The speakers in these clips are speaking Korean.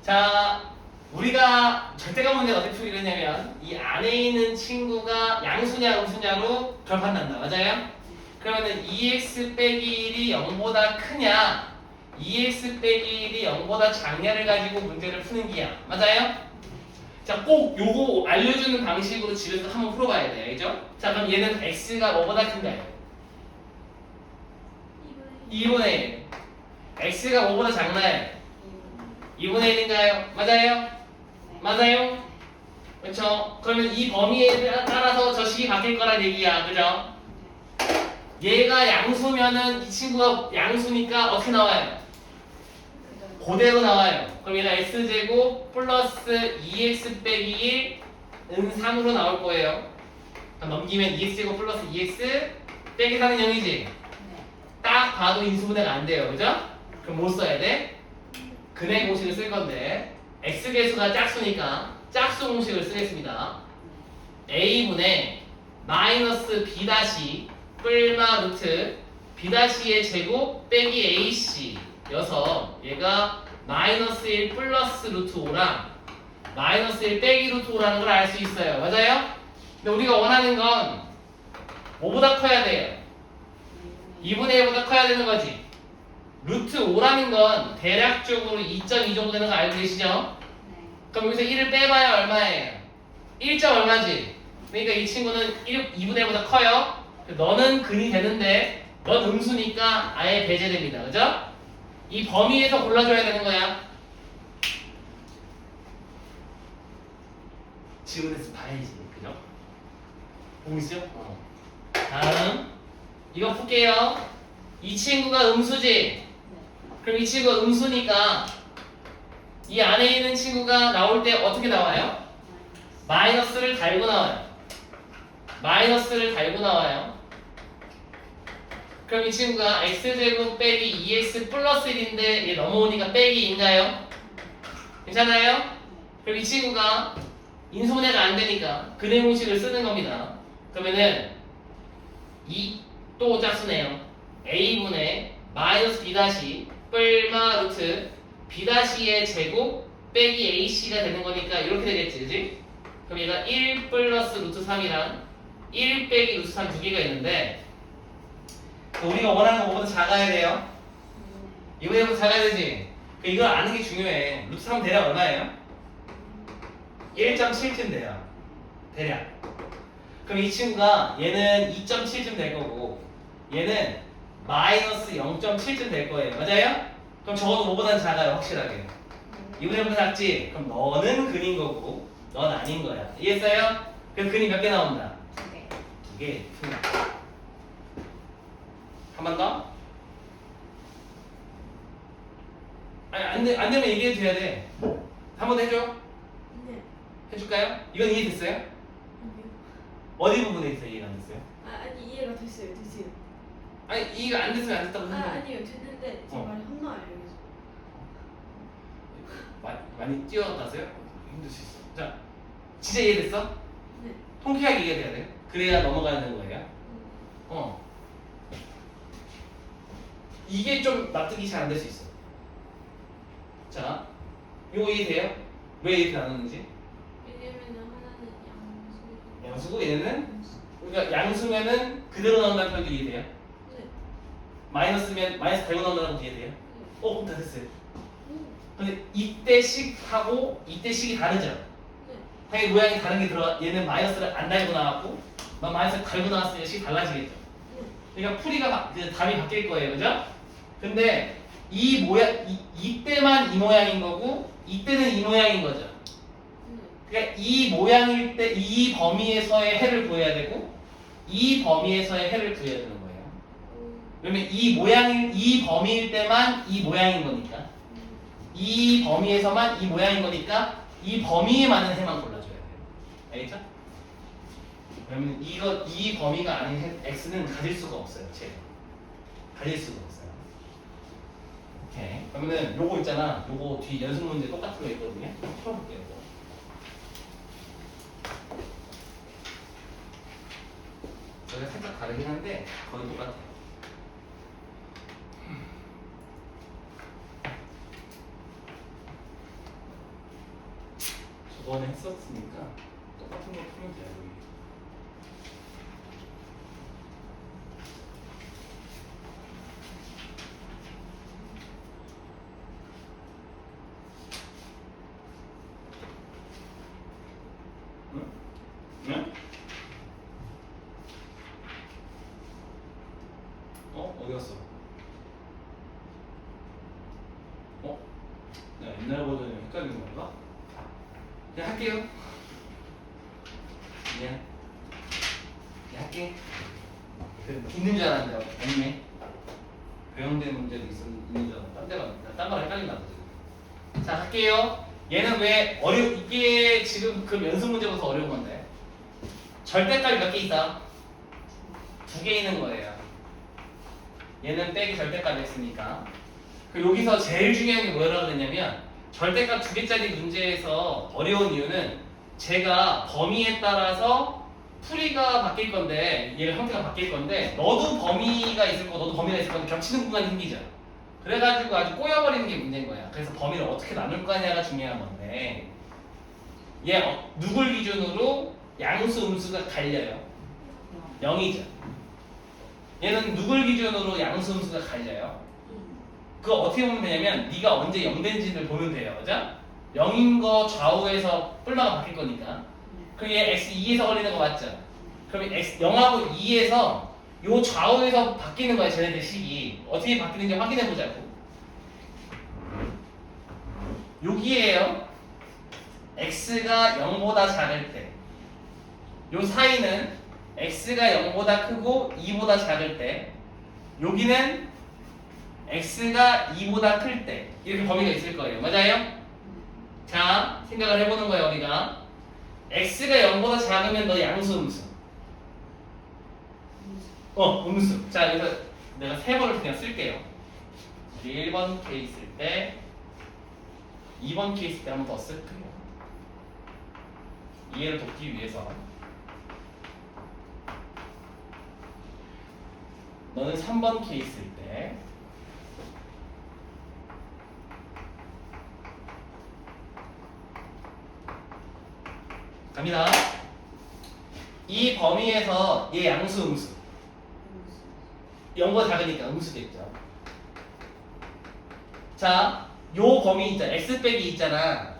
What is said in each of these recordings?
자, 우리가 절대값 문제를 어떻게 풀기로 했냐면 이 안에 있는 친구가 양수냐 음수냐로 결판난다. 맞아요? 그러면은 2x 빼기 1이 0보다 크냐 2x 빼기 1이 0보다 작냐를 가지고 문제를 푸는 기야. 맞아요? 자, 꼭 요거 알려주는 방식으로 집에서 한번 풀어봐야 돼요. 알죠? 자, 그럼 얘는 x가 뭐보다 큰가요? 2분의 1. x가 뭐보다 작나요? 2분의 1인가요? 맞아요? 맞아요? 그렇죠? 그러면 이 범위에 따라서 저 식이 바뀔 거란 얘기야. 그죠? 얘가 양수면은 이 친구가 양수니까 어떻게 나와요? 그대로 나와요. 그럼 얘가 x제곱 플러스 2x 빼기 1은 3으로 나올 거예요. 넘기면 2x제곱 플러스 2x 빼기 4는 0이지? 딱 봐도 인수분해가 안 돼요. 그죠? 그럼 뭐 써야 돼? 근의 공식을 쓸 건데 x계수가 짝수니까 짝수 공식을 쓰겠습니다. a분의 마이너스 b 다시 뿔마 루트 b 다시의 제곱 빼기 ac 여서 얘가 마이너스 1 플러스 루트 5랑 마이너스 1 빼기 루트 5라는 걸 알 수 있어요. 맞아요? 근데 우리가 원하는 건 뭐보다 커야 돼요? 2분의 1보다 커야 되는 거지. 루트 5라는 건 대략적으로 2.2 정도 되는 거 알고 계시죠? 그럼 여기서 1을 빼봐야 얼마예요? 1점 얼마지? 그러니까 이 친구는 2분의 1보다 커요. 너는 근이 되는데 넌 음수니까 아예 배제됩니다. 그죠? 이 범위에서 골라줘야 되는 거야. 지문에서 봐야지. 그죠? 보고 있어요? 다음 이거 풀게요. 이 친구가 음수지? 그럼 이 친구가 음수니까 이 안에 있는 친구가 나올 때 어떻게 나와요? 마이너스를 달고 나와요. 마이너스를 달고 나와요. 그럼 이 친구가 x제곱 빼기 2x 플러스 1인데 얘 넘어오니까 빼기인가요? 괜찮아요? 그럼 이 친구가 인수분해가 안 되니까 근의 공식을 쓰는 겁니다. 그러면은 또 짝수네요. a분의 마이너스 b 다시 뿔마 루트 b 다시의 제곱 빼기 ac가 되는 거니까 이렇게 되겠지, 그지? 그럼 얘가 1 플러스 루트 3이랑 1 빼기 루트 3 두 개가 있는데 우리가 원하는 것보다 작아야 돼요. 이번에보다 작아야 되지? 이걸 아는 게 중요해. 루트 3 대략 얼마예요? 1.7쯤 돼요. 대략. 그럼 이 친구가 얘는 2.7쯤 될 거고 얘는 마이너스 0.7쯤 될 거예요. 맞아요? 그럼 적어도 뭐보다는 작아요. 확실하게. 이번에보다 작지? 그럼 너는 근인 거고 넌 아닌 거야. 이해했어요? 그래서 근이 몇 개 나온다? 2개. 한 번 더? 아니 안 되면 얘기해도 돼야 돼. 한 번 더 해줘. 네. 해줄까요? 이건 이해됐어요? 아니요. 어디 부분에 있어요? 이해가 안 됐어요? 아니 이해가 됐어요. 아니 이해가 안 됐으면 안 됐다고 생각해. 아니요. 됐는데 제 말이 혼나요. 여기서. 많이 뛰어갔다세요? 힘들 수 있어. 자, 진짜 이해됐어? 네. 통쾌하게 이해돼야 돼. 그래야 넘어가는 거예요. 이게 좀 납득이 잘 안 될 수 있어. 자, 이거 이해돼요? 왜 이렇게 나누는지? 왜냐면은 하나는 양수. 양수고 얘는 그러니까 양수면은 그대로 나온다는 표현도 이해돼요? 네. 마이너스면 마이너스 달고 나온다는 것도 이해돼요? 그럼 다 됐어요. 오. 근데 이때식하고 이때식이 다르죠? 네. 당연히 모양이 다른 게 들어가. 얘는 마이너스를 안 달고 나왔고 넌 마이너스를 달고 나왔으니까 식이 달라지겠죠? 그러니까 풀이가 답이 바뀔 거예요. 그죠? 근데 이 모양 이때만 이 모양인 거고 이때는 이 모양인 거죠. 그러니까 이 모양일 때 이 범위에서의 해를 구해야 되고 이 범위에서의 해를 구해야 되는 거예요. 그러면 이 범위일 때만 이 모양인 거니까 이 범위에서만 이 모양인 거니까 이 범위에 맞는 해만 골라줘야 돼요. 알겠죠? 그러면 이 범위가 아닌 x는 가질 수가 없어요. 제가 가질 수가 없어요. 오케이. 그러면은 요거 있잖아. 요거 뒤 연습 문제 똑같은 거 있거든요. 풀어볼게요. 이거. 저희가 살짝 다르긴 한데 거의 똑같아요. 저번에 했었으니까 똑같은 거 풀면 돼요. 여기. 응? 응? 어디 갔어? 내가 옛날 버전이랑 헷갈리는 건가? 그냥 할게요. 그냥 할게. 있는 줄 알았는데 없네. 배영된 문제도 있는 줄 알았는데 딴 거랑 헷갈린다 보지. 자 할게요. 얘는 왜 이게 지금 그 연습 문제부터 어려운 건데 절대값이 몇 개 있다? 2개 있는 거예요. 얘는 빼기 절대값이 있으니까. 여기서 제일 중요한 게 뭐라고 그랬냐면 절대값 2개짜리 문제에서 어려운 이유는 제가 범위에 따라서 풀이가 바뀔 건데 얘가 형태가 바뀔 건데 너도 범위가 있을 거고 너도 범위가 있을 건데 겹치는 구간이 생기죠. 그래가지고 아주 꼬여버리는 게 문제인 거야. 그래서 범위를 어떻게 나눌 거냐가 중요한 건데 얘 누굴 기준으로 양수 음수가 갈려요? 0이죠. 얘는 누굴 기준으로 양수 음수가 갈려요? 그거 어떻게 보면 되냐면 네가 언제 0 된지를 보면 돼요. 그죠? 0인 거 좌우에서 뿔마가 바뀔 거니까. 그럼 얘 x2에서 걸리는 거 맞죠? 그럼 x 0하고 2에서 요 좌우에서 바뀌는 거야. 쟤네들 식이. 어떻게 바뀌는지 확인해 보자고. 여기에요. x가 0보다 작을 때. 요 사이는 x가 0보다 크고 2보다 작을 때. 여기는 x가 2보다 클 때. 이렇게 범위가 있을 거예요. 맞아요? 자, 생각을 해보는 거예요. 우리가 x가 0보다 작으면 너 양수 음수. 음수. 자, 여기서 내가 3번을 그냥 쓸게요. 1번 케이스일 때 2번 케이스 때 한 번 더 쓸게요. 이해를 돕기 위해서. 너는 3번 케이스일 때 갑니다. 이 범위에서 얘 양수 음수 0보다 작으니까 음수겠죠. 자, 요 범위 있잖아. x 빼기 있잖아.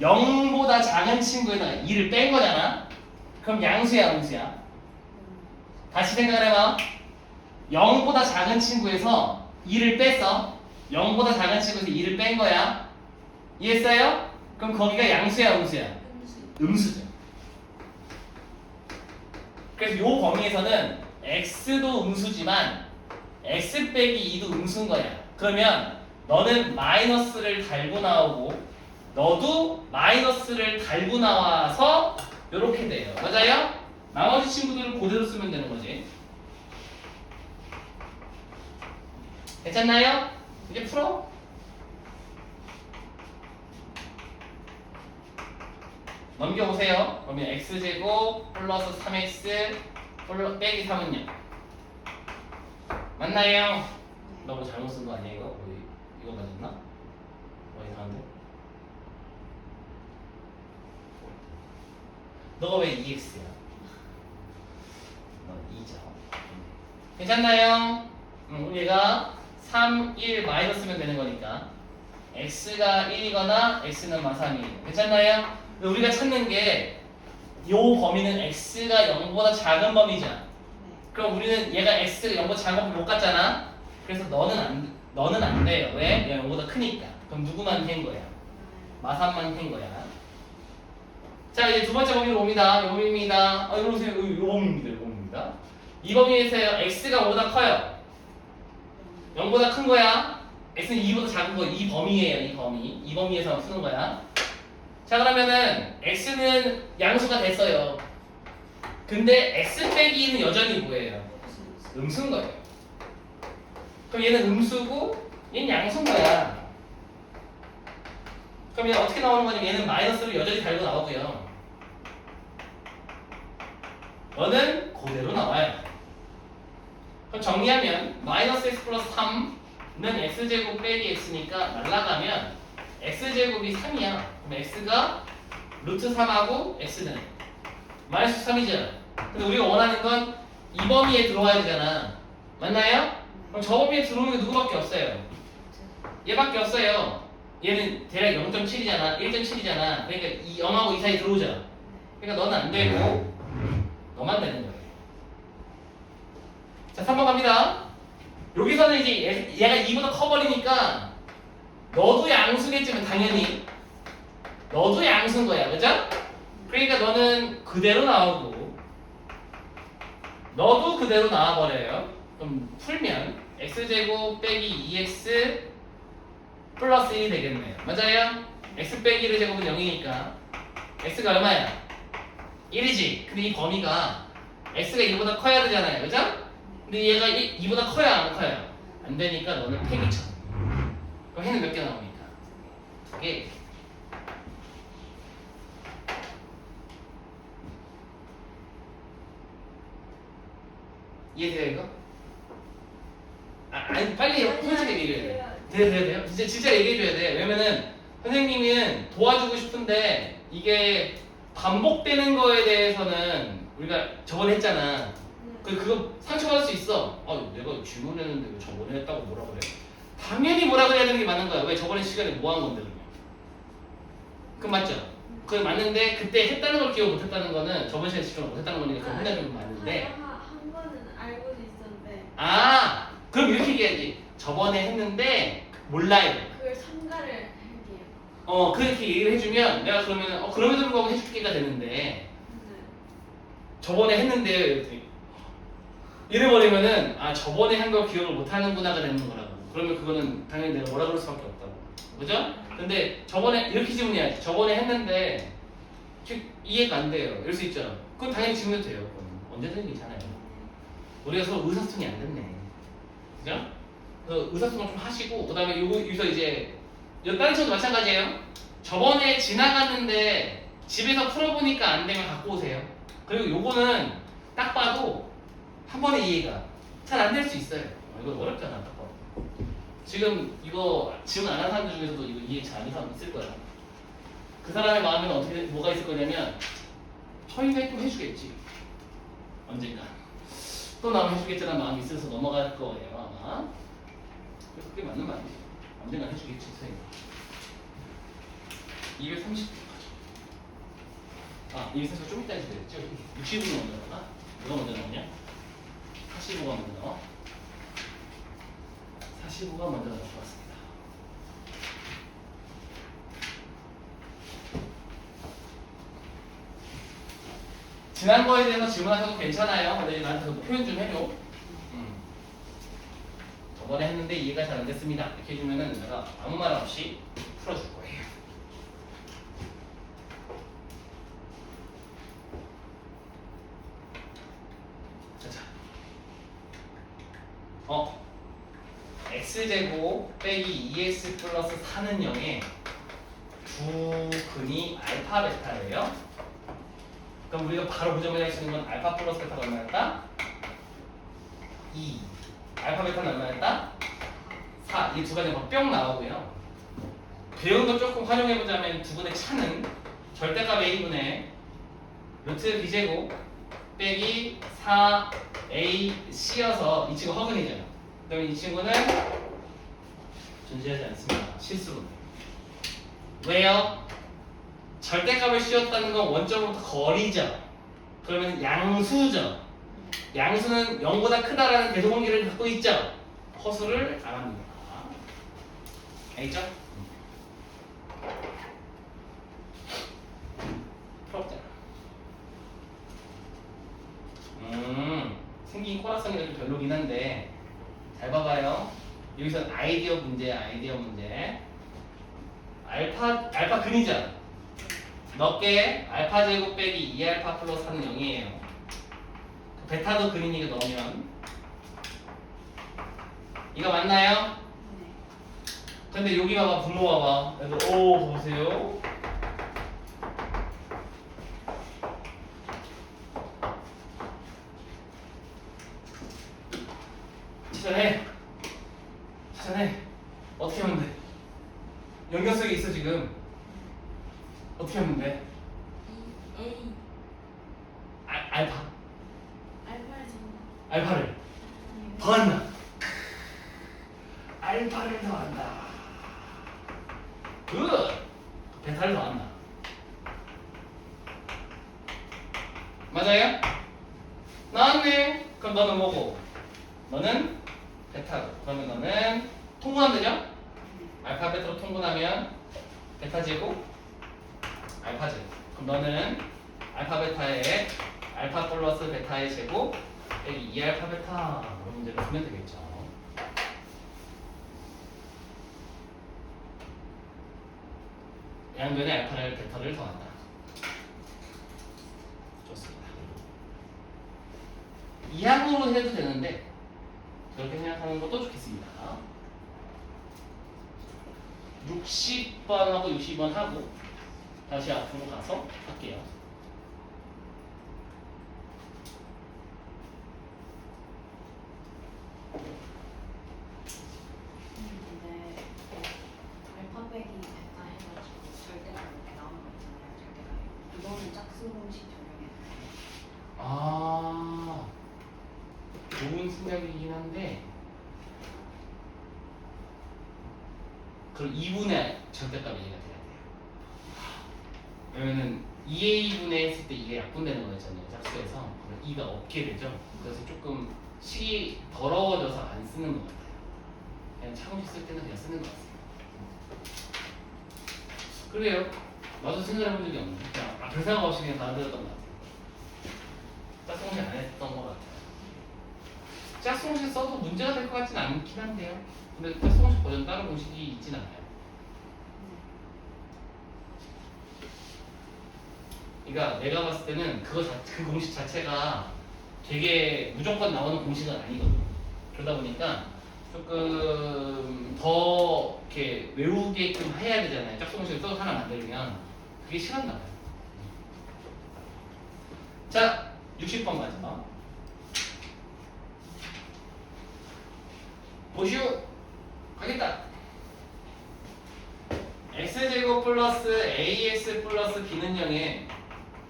0보다 작은 친구에다가 2를 뺀 거잖아. 그럼 양수야 음수야? 다시 생각을 해봐. 0보다 작은 친구에서 2를 뺐어. 0보다 작은 친구에서 2를 뺀 거야. 이해했어요? 그럼 거기가 양수야 음수야? 음수죠. 그래서 요 범위에서는 x도 음수지만 x 빼기 2도 음수인 거야. 그러면 너는 마이너스를 달고 나오고 너도 마이너스를 달고 나와서 이렇게 돼요. 맞아요? 나머지 친구들을 그대로 쓰면 되는 거지. 괜찮나요? 이제 풀어. 넘겨보세요. 그러면 x제곱 플러스 3x 빼기 3은 0. 맞나요? 너 뭐 잘못 쓴 거 아니야 이거? 이거 맞았나? 이상한데? 너가 왜 2x야? 너 2죠. 괜찮나요? 얘가 3, 1 마이너스면 되는 거니까 x가 1이거나 x는 마3이에요. 괜찮나요? 우리가 찾는 게 요 범위는 x가 0보다 작은 범위잖아. 그럼 우리는 얘가 x가 0보다 작은 범위 못 갔잖아. 그래서 너는 안 돼요. 왜? 얘가 0보다 크니까. 그럼 누구만 된 거야? 마3만 된 거야. 자, 이제 두 번째 범위로 옵니다. 요 범위입니다. 이리 오세요. 요 범위입니다. 요 범위입니다. 이 범위에서요. x가 5보다 커요. 0보다 큰 거야. x는 2보다 작은 거. 이 범위예요. 이 범위. 이 범위에서 푸는 거야. 자, 그러면은 x는 양수가 됐어요. 근데 x 빼기는 여전히 뭐예요? 음수인 거예요. 그럼 얘는 음수고 얘는 양수인 거야. 그럼 얘는 어떻게 나오는 거냐면 얘는 마이너스를 여전히 달고 나오고요. 너는 그대로 나와요. 그럼 정리하면 마이너스 x 플러스 3는 x제곱 빼기 x니까 날라가면 x제곱이 3이야. 그럼 x가 루트 3하고 x는 마이너스 3이죠. 근데 우리가 원하는 건 이 범위에 들어와야 되잖아. 맞나요? 그럼 저 범위에 들어오는 게 누구밖에 없어요. 얘밖에 없어요. 얘는 대략 0.7이잖아. 1.7이잖아. 그러니까 이 0하고 이 사이 들어오잖아. 그러니까 너는 안 되고 너만 되는 거예요. 자, 3번 갑니다. 여기서는 이제 얘가 2보다 커버리니까 너도 양수겠지만 당연히 너도 양수인 거야. 그죠? 그러니까 너는 그대로 나오고 너도 그대로 나와버려요. 그럼 풀면 x제곱 빼기 2x 플러스 1이 되겠네요. 맞아요? x 빼기 1의 제곱은 0이니까 x가 얼마야? 1이지. 근데 이 범위가 x가 1보다 커야 되잖아요. 그죠? 근데 얘가 2보다 커야 안 커요? 안 되니까 너는 폐기 쳐. 그럼 해는 몇 개 나옵니까? 2개. 이해돼요 이거? 아니 빨리 솔직히 얘기해야 돼. 돼요? 진짜 얘기해줘야 돼. 왜냐면은 선생님은 도와주고 싶은데 이게 반복되는 거에 대해서는 우리가 저번에 했잖아. 그거 상처받을 수 있어. 내가 질문했는데 왜 저번에 했다고 뭐라 그래? 당연히 뭐라 그래야 되는 게 맞는 거야. 왜 저번에 시간에 뭐 한 건데 그러면? 그건 맞죠? 그게 맞는데 그때 했다는 걸 기억 못했다는 거는 저번 시간에 집중을 못했다는 거니까 그건 혼나는 건 맞는데 한 번은 알고는 있었는데 그럼 이렇게 얘기해야지. 저번에 했는데 몰라요. 그걸 참가를 할게요. 그렇게 얘기를 해주면 내가 그러면 그럼에도 불구하고 해줄게가 되는데 네. 저번에 했는데 이렇게 이래버리면은 저번에 한 걸 기억을 못하는구나가 되는 거라고. 그러면 그거는 당연히 내가 뭐라 그럴 수밖에 없다고. 그죠? 근데 저번에 이렇게 질문해야지. 저번에 했는데 이해가 안 돼요. 이럴 수 있죠. 그건 당연히 질문해도 돼요. 그건 언제든 괜찮아요. 우리가 서로 의사소통이 안 됐네. 그죠? 그래서 의사소통 좀 하시고 그다음에 여기서 이제 다른 친구도 마찬가지예요. 저번에 지나갔는데 집에서 풀어보니까 안 되면 갖고 오세요. 그리고 요거는 딱 봐도 한 번에 이해가 잘 안 될 수 있어요. 이거 어렵잖아. 딱 봐도. 지금 이거 지원 안 한 사람들 중에서도 이거 이해 잘 안 하는 사람 있을 거야. 그 사람의 마음에는 어떻게 뭐가 있을 거냐면 저희가 또 해주겠지. 언젠가 또 나면 해주겠지라는 마음이 있어서 넘어갈 거예요 아마. 그게 맞는 말이에요. 언젠가 해주겠지 선생님. 230분까지. 230분 좀 이따 해도 되겠죠? 60분 먼저 나와? 누가 먼저 나오냐? 45가 먼저 나와? 45가 먼저 나올 것 같습니다. 지난 거에 대해서 질문하셔도 괜찮아요. 근데 나한테 표현 좀 해줘. 저번에 했는데 이해가 잘 안 됐습니다. 이렇게 해주면은 내가 아무 말 없이 풀어줄 거예요. 자. x제곱 빼기 2x 플러스 4는 0에 두 근이 알파 베타예요. 그럼 우리가 바로 고정할 수 있는 건 알파 플러스 베타가 얼마였다? 2. 알파 베타는 얼마였다? 4. 이 두 가지가 뿅 나오고요. 배운 거 조금 활용해보자면 두 분의 차는 절대값 a분의 루트 b제곱 빼기 4ac여서 이 친구 허근이잖아. 그러면 이 친구는 존재하지 않습니다. 실수로. 왜요? 절대값을 씌웠다는 건 원점부터 거리죠. 그러면 양수죠. 양수는 0보다 크다라는 대소관계를 갖고 있죠. 허수를 안 합니다. 알겠죠? 풀었잖아. 생긴 코락성이 좀 별로긴 한데 잘 봐봐요. 여기서 아이디어 문제야. 아이디어 문제. 알파 근이죠. 몇 개? 알파 제곱 빼기 2알파 플러스 4는 0이에요. 베타도 근이니까 넣으면 이거 맞나요? 근데 여기 봐봐. 분모 봐봐. 그래서 보세요. 찾아내. 어떻게 하면 돼? 연결성이 있어 지금. 어떻게 하면 돼? A. 알파. 알파를 정답. 알파를 더한다. 알파를 더한다. 굿. 베타를 더한다. 맞아요? 나왔네. 그럼 너는 뭐고? 너는 베타고. 그러면 너는 통분하면 되죠? 알파 베타로 통분하면 베타 제곱 알파 제곱. 그럼 너는 알파 베타의 알파 플러스 베타의 제곱 빼기 2알파 베타 이런 문제를 풀면 되겠죠. 양변의 알파를 베타를 더한다. 좋습니다. 이항으로 해도 되는데 그렇게 생각하는 것도 좋겠습니다. 60번하고 60번 하고 다시 앞으로 가서 할게요. 근데 알파 빼기 베타 해가지고 절대값 이렇게 나오는 거 있잖아요. 절대값. 이거는 짝수 공식 적용해야 돼요. 아, 좋은 생각이긴 한데 그럼 2분의 절대값 얘기가 돼야 돼요. 왜냐면은 2a분의 했을 때 이게 약분되는 거였잖아요. 짝수에서. 그럼 2가 없게 되죠. 그래서 조금 식이 더러워져서 안 쓰는 것 같아요. 그냥 차공식 쓸 때는 그냥 쓰는 것 같습니다. 그래요. 나도 생각해본 적이 없는데 그냥 별 생각 없이 그냥 받아들였던 것 같아요. 짝수공식 안 했던 것 같아요. 짝수공식 써도 문제가 될 것 같지는 않긴 한데요. 근데 짝수공식 버전 다른 공식이 있진 않아요. 그러니까 내가 봤을 때는 그 공식 자체가 되게 무조건 나오는 공식은 아니거든. 그러다 보니까 조금 더 이렇게 외우게끔 해야 되잖아요. 짝수 공식을 또 하나 만들면 그게 시간 나가요. 자, 60번 가자. 보시오. 가겠다. x제곱 플러스 ax 플러스 b는 0의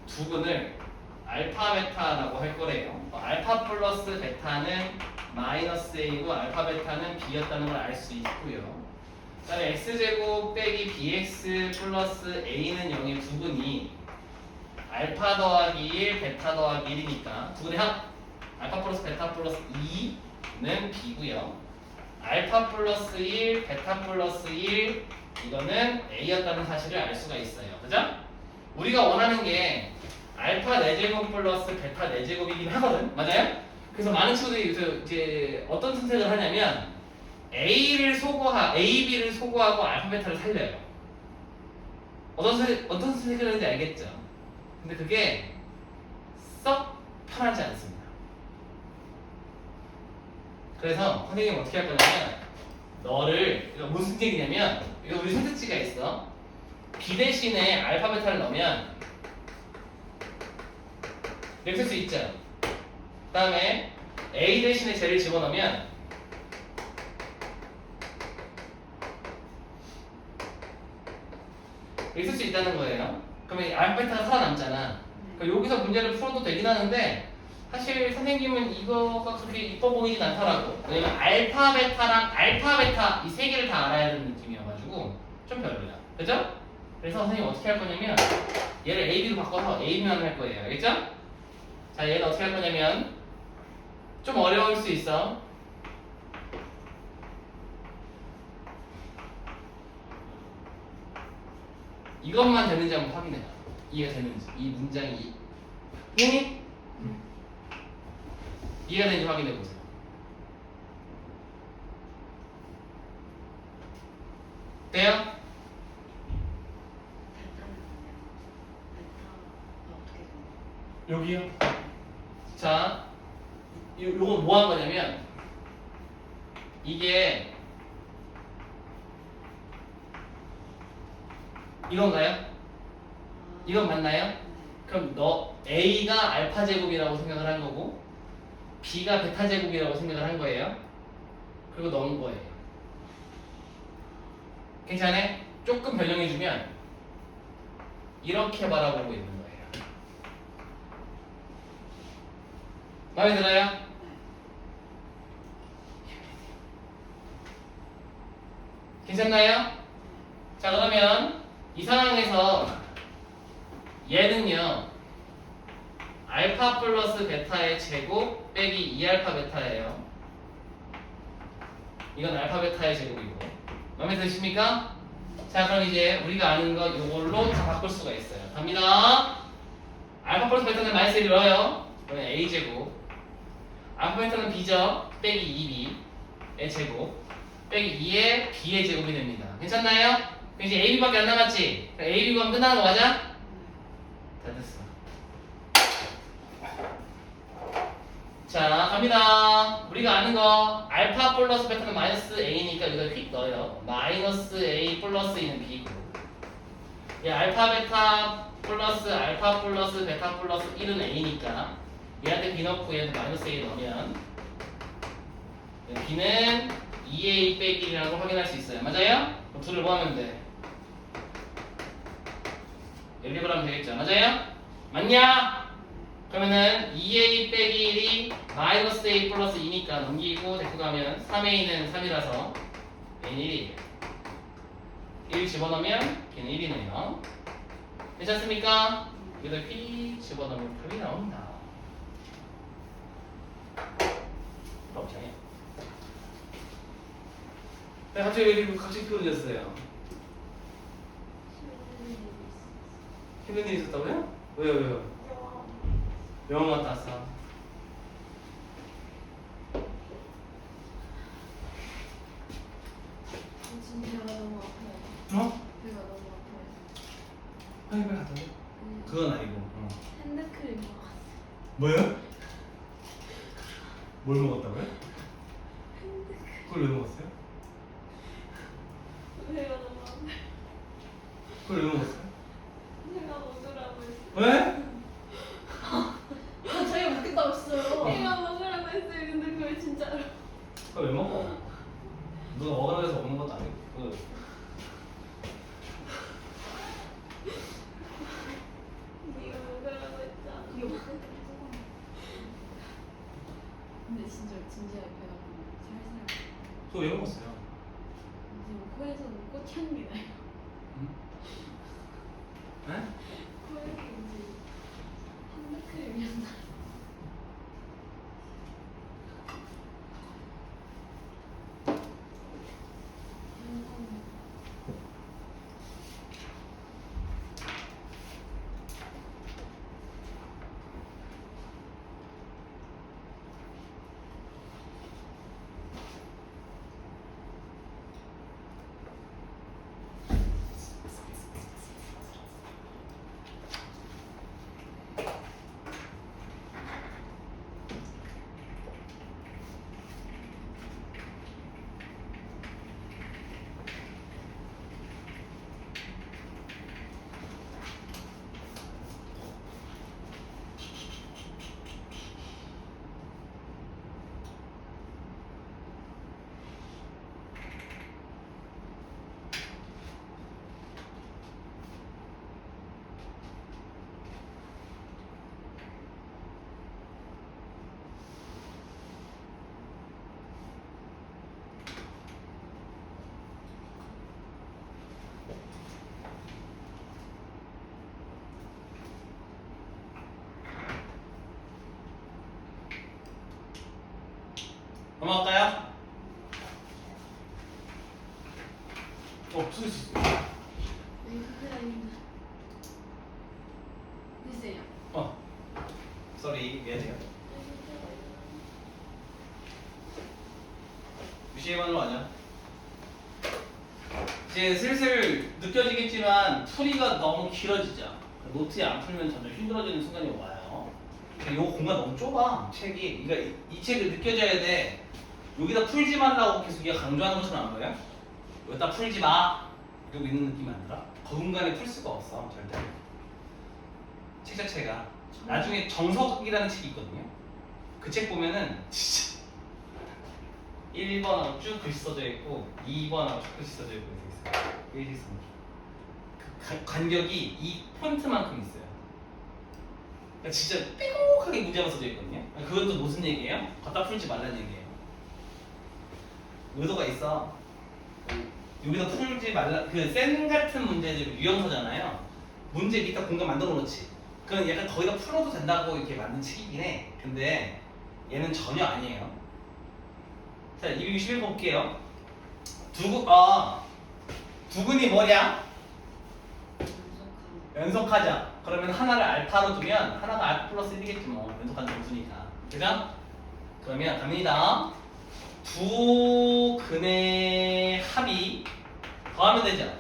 두근을 알파 베타라고 할 거래요. 알파 플러스 베타는 마이너스 a고 알파 베타는 b였다는 걸 알 수 있고요. 그다음에 x제곱 빼기 bx 플러스 a는 0의 두근이 알파 더하기 1, 베타 더하기 1이니까 두근의 합 알파 플러스 베타 플러스 2는 b고요. 알파 플러스 1, 베타 플러스 1 이거는 a였다는 사실을 알 수가 있어요. 그죠? 우리가 원하는 게 알파 4제곱 플러스 베타 4제곱이긴 하거든. 맞아요? 그래서 많은 친구들이 이제 어떤 선택을 하냐면 A, B를 소거하고 알파 베타를 살려요. 어떤 선택을 하는지 알겠죠? 근데 그게 썩 편하지 않습니다. 그래서 선생님이 어떻게 할 거냐면 너를 이거 무슨 얘기냐면 이거 우리 선택지가 있어. B 대신에 알파 베타를 넣으면 이렇게 쓸 수 있죠. 그 다음에 A 대신에 쟤를 집어넣으면 이렇게 쓸 수 있다는 거예요. 그러면 알파 베타가 살아남잖아. 그러니까 여기서 문제를 풀어도 되긴 하는데 사실 선생님은 이거가 그렇게 이뻐 보이진 않더라고. 왜냐면 알파 베타 이 세 개를 다 알아야 되는 느낌이어가지고 좀 별로야. 그죠? 그래서 선생님 어떻게 할 거냐면 얘를 A, B로 바꿔서 A, B만 할 거예요. 알겠죠? 자, 얘는 어떻게 할 거냐면 좀 어려울 수 있어. 이것만 되는지 한번 확인해봐. 이해가 되는지. 이 문장이 형님? 이해가 되는지 확인해보세요. 돼요? 베타는 뭐냐? 베타가 어떻게 되냐? 여기요. 자, 요건 뭐 한 거냐면 이게 이건가요? 이건 맞나요? 그럼 A가 알파 제곱이라고 생각을 한 거고 B가 베타 제곱이라고 생각을 한 거예요. 그리고 넣은 거예요. 괜찮아요? 조금 변형해주면 이렇게 바라보고 있는 거예요. 마음에 들어요? 괜찮나요? 자 그러면 이 상황에서 얘는요 알파 플러스 베타의 제곱 빼기 2알파 베타예요. 이건 알파 베타의 제곱이고 마음에 드십니까? 자 그럼 이제 우리가 아는 거 이걸로 다 바꿀 수가 있어요. 갑니다. 알파 플러스 베타는 마이너스 1을 넣어요. 그러면 a제곱 알파 베타는 b죠. 빼기 2b의 제곱 빼기 2의 b의 제곱이 됩니다. 괜찮나요? 그럼 이제 ab밖에 안 남았지? 그럼 ab 구하면 끝나는 거 맞아? 다 됐어. 자 갑니다. 우리가 아는 거 알파 플러스 베타는 마이너스 a니까 여기다 휙 넣어요. 마이너스 a 플러스 2는 b고 이 알파 베타 플러스 알파 플러스 베타 플러스 1은 a니까 얘한테 b 넣고 얘한테 마이너스 a 넣으면 b는 2a 빼기 1이라고 확인할 수 있어요. 맞아요? 그럼 둘을 뭐 하면 돼? 연립을 하면 되겠죠. 맞아요? 맞냐? 그러면은 2a 빼기 1이 마이너스 a 플러스 2니까 넘기고 데리고 가면 3a는 3이라서 a는 1이에요. 1 집어넣으면 걔는 1이네요. 괜찮습니까? 여기다 피 집어넣으면 답이 나옵니다. 그렇죠. 네, 갑자기 왜 이렇게 갑자기 피곤해졌어요? 힘든 일 있었다고요? 왜요? 병원 갔다 왔어. 진짜 너무 아파요. 어? 배가 너무 아파요. 화이팅 갔다 와? 그건 아니고. 핸드크림 먹었어요. 뭐요? 뭘 먹었다고요? 그걸 왜 먹었어요? 배가 너무 아파요. 그걸 왜 먹었어요? 제가 먹으라고 했어요. 왜? 자기가 먹겠다고 했어요. 제가 먹으라고 했어요. 근데 그걸 진짜로. 그걸 왜 먹어? 누가 먹으라고 해서 먹는 것도 아니고. 네가 먹으라고 했잖아. 이거 먹겠다고 했잖아. 근데 진짜 진지하게 배가 너무 살살. 그거 왜 먹었어요? 지금 코에서는 꽃향기 나요. 응? 네? 코에서 이제 핸드크림이었나? 넘어갈까요? 무슨 수 있어? 됐어요. 쏘리 미안해요. 유시해반으로 하자. 이제 슬슬 느껴지겠지만 풀이가 너무 길어지죠. 노트에 안 풀면 점점 힘들어지는 순간이 와요. 이 공간 너무 좁아 책이. 그러니까 이 책을 느껴져야 돼. 여기다 풀지 말라고 계속 얘가 강조하는 것처럼 안 보여요? 여기다 풀지 마 이러고 있는 느낌이 안 들어? 그 공간에 풀 수가 없어 절대. 책 자체가 나중에 정석이라는 책이 있거든요. 그 책 보면은 진짜 1번하고 쭉 글씨 써져 있고 2번하고 쭉 글씨 써져 있고 이렇게 있어요. 1, 2, 3. 그 간격이 이 폰트만큼 있어요. 그러니까 진짜 삐걱하게 문제만 써져 있거든요. 그것도 무슨 얘기예요? 갖다 풀지 말라는 얘기예요. 의도가 있어. 여기서 풀지 말라. 그 쌤 같은 문제들 유형서잖아요. 문제 밑에 공간 만들어 놓지. 그건 약간 거기다 풀어도 된다고 이렇게 만든 책이긴 해. 근데 얘는 전혀 아니에요. 자, 261 볼게요. 두근이 뭐냐? 연속하자. 그러면 하나를 알파로 두면 하나가 알파 플러스 1이겠지 뭐. 연속하는 점수니까. 그죠? 그러면 갑니다. 두 근의 합이 더하면 되죠?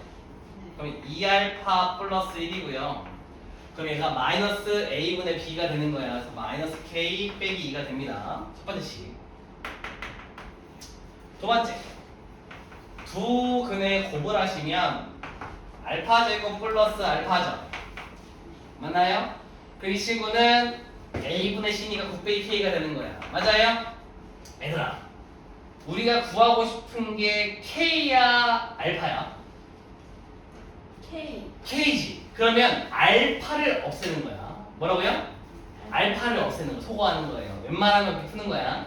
그럼 2알파 플러스 1이고요. 그럼 얘가 마이너스 a분의 b가 되는 거야. 그래서 마이너스 k 빼기 2가 됩니다. 첫 번째 식. 두 번째. 두 근의 곱을 하시면 알파 제곱 플러스 알파죠. 맞나요? 그 이 친구는 a분의 c니까 9 k가 되는 거야. 맞아요? 얘들아, 우리가 구하고 싶은 게 k야 알파야? K. k지. 그러면 알파를 없애는 거야. 뭐라고요? 알파를 없애는 거, 소거하는 거예요. 웬만하면 이렇게 푸는 거야.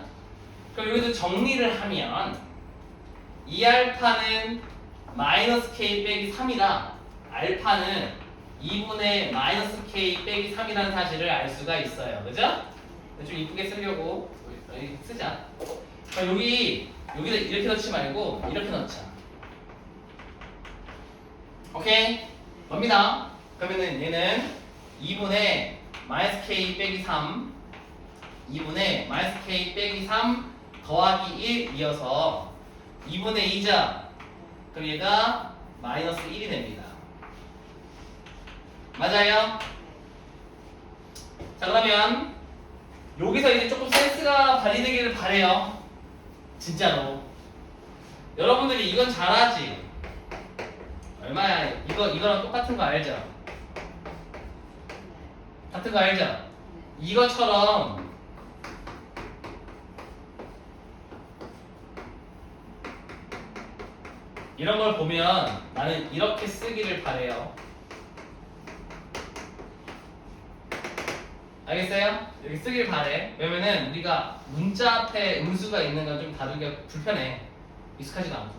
그럼 여기서 정리를 하면 2알파는 마이너스 k 빼기 3이다. 알파는 2분의 마이너스 k 빼기 3이라는 사실을 알 수가 있어요. 그죠? 좀 이쁘게 쓰려고 여기 쓰자. 그럼 여기다 이렇게 넣지 말고 이렇게 넣자. 오케이? 갑니다. 그러면은 얘는 2분의 마이너스 k 빼기 3 2분의 마이너스 k 빼기 3 더하기 1 이어서 2분의 2자. 그럼 얘가 마이너스 1이 됩니다. 맞아요? 자, 그러면 여기서 이제 조금 센스가 발휘되기를 바래요. 진짜로. 여러분들이 이건 잘하지? 얼마야? 이거랑 똑같은 거 알죠? 같은 거 알죠? 이것처럼 이런 걸 보면 나는 이렇게 쓰기를 바래요. 알겠어요? 여기 쓰길 바래. 왜냐면은 우리가 문자 앞에 음수가 있는 건 좀 다루기가 불편해. 익숙하지가 않고.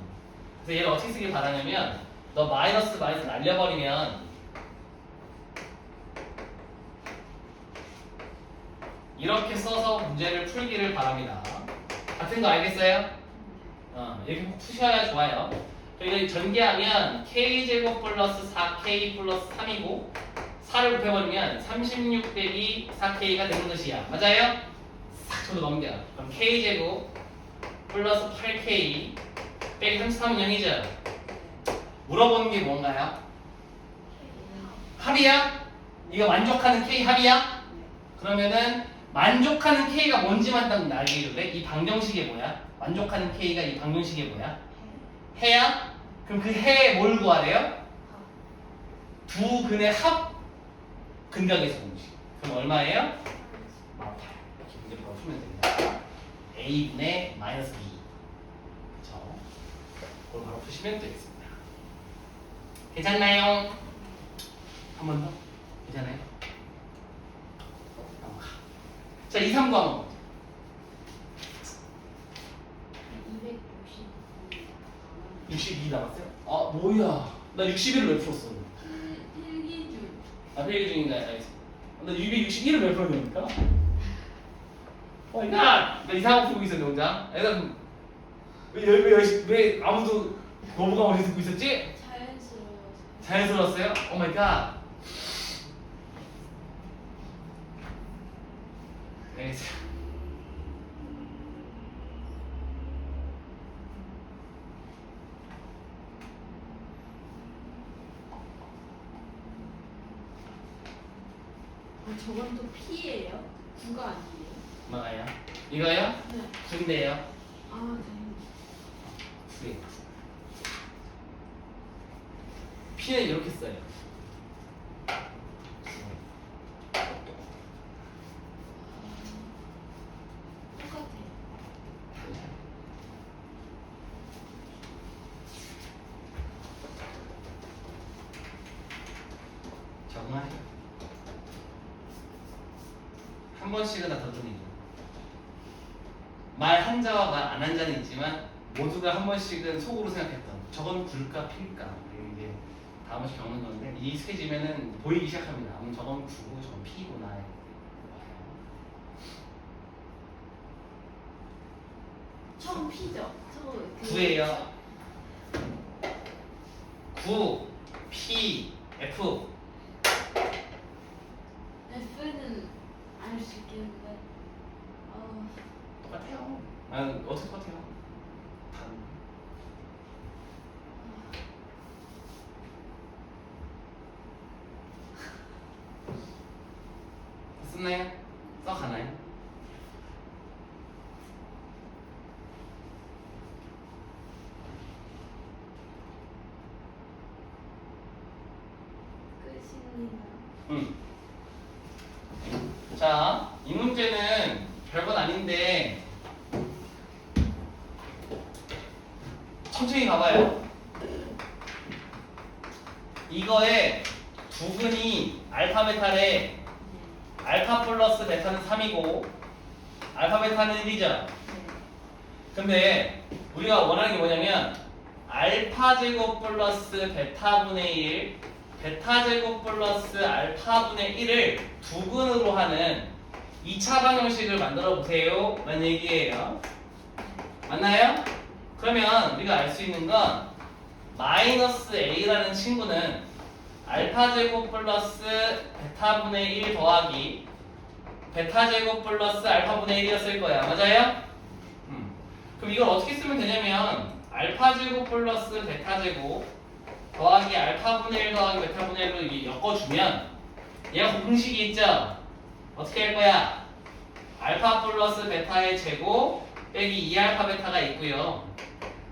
그래서 얘를 어떻게 쓰길 바라냐면 너 마이너스 날려버리면 이렇게 써서 문제를 풀기를 바랍니다. 같은 거 알겠어요? 이렇게 꼭 푸셔야 좋아요. 그리고 전개하면 k제곱 플러스 4k 플러스 3이고 4를 곱해버리면 36 빼기 4k가 되는 것이야. 맞아요? 싹 저도 넘겨. 그럼 k제곱 플러스 8k 빼기 33은 0이죠? 물어보는 게 뭔가요? 합이야? 이거 만족하는 k 합이야? 그러면은 만족하는 k가 뭔지만 딱 알게 해줄래? 이 방정식이 뭐야? 만족하는 k가 이 방정식이 뭐야? 해야? 그럼 그 해에 뭘 구하래요? 두 근의 합 근각에서 공식. 그럼 얼마예요? 8. 이렇게 문제 바로 풀면 됩니다. a분의 마이너스 b. 그쵸? 그걸 바로 푸시면 되겠습니다. 괜찮나요? 한 번 더? 괜찮아요? 넘어가. 자, 2, 3구 한번. 62 남았어요? 아, 뭐야. 나 61을 왜 풀었어? 필기준. 아, 필기 중인가요? 알겠습니다. 나 261을 왜 풀어야 됩니까? 나 이상한 거 풀고 있었는데 혼자. 애들 왜 아무도 거부감 없이 듣고 있었지? 자연스러워서. 자연스러웠어요? 오 마이 갓. 알겠어요. 저건 또 P예요? 9가 아니에요? 뭐가요? 이거요? 네. 9인데요. 아, 다행이다. 9개. P는 이렇게 써요. 똑같아요. 적응하세요. 한 번씩은 다 더 돌리죠. 말 한자와 말 안 한자는 있지만 모두가 한 번씩은 속으로 생각했던 저건 굴까 필까 이게 다 한 번씩 겪는 건데 익숙해지면은 보이기 시작합니다. 저건 구고 저건 피구나. 처음 피죠? 구예요. 구, P, F. F는 알 수 있겠는데. 똑같아요. 어떻게 똑같아요? 다른. 썼나요? 써가나요? 끝입니다. 자, 이 문제는 별건 아닌데 천천히 가봐요. 이거에 두근이 알파 베타래. 알파 플러스 베타는 3이고 알파 베타는 1이죠. 근데 우리가 원하는 게 뭐냐면 알파 제곱 플러스 베타분의 1 베타 제곱 플러스 알파분의 1을 두근으로 하는 2차 방정식을 만들어 보세요 라는 얘기예요. 맞나요? 그러면 우리가 알 수 있는 건 마이너스 a라는 친구는 알파 제곱 플러스 베타분의 1 더하기 베타 제곱 플러스 알파분의 1이었을 거야. 맞아요? 그럼 이걸 어떻게 쓰면 되냐면 알파 제곱 플러스 베타 제곱 더하기 알파분의 1 더하기 베타분의 1로 이게 엮어주면 얘가 공식이 있죠? 어떻게 할 거야? 알파 플러스 베타의 제곱 빼기 2알파 베타가 있고요.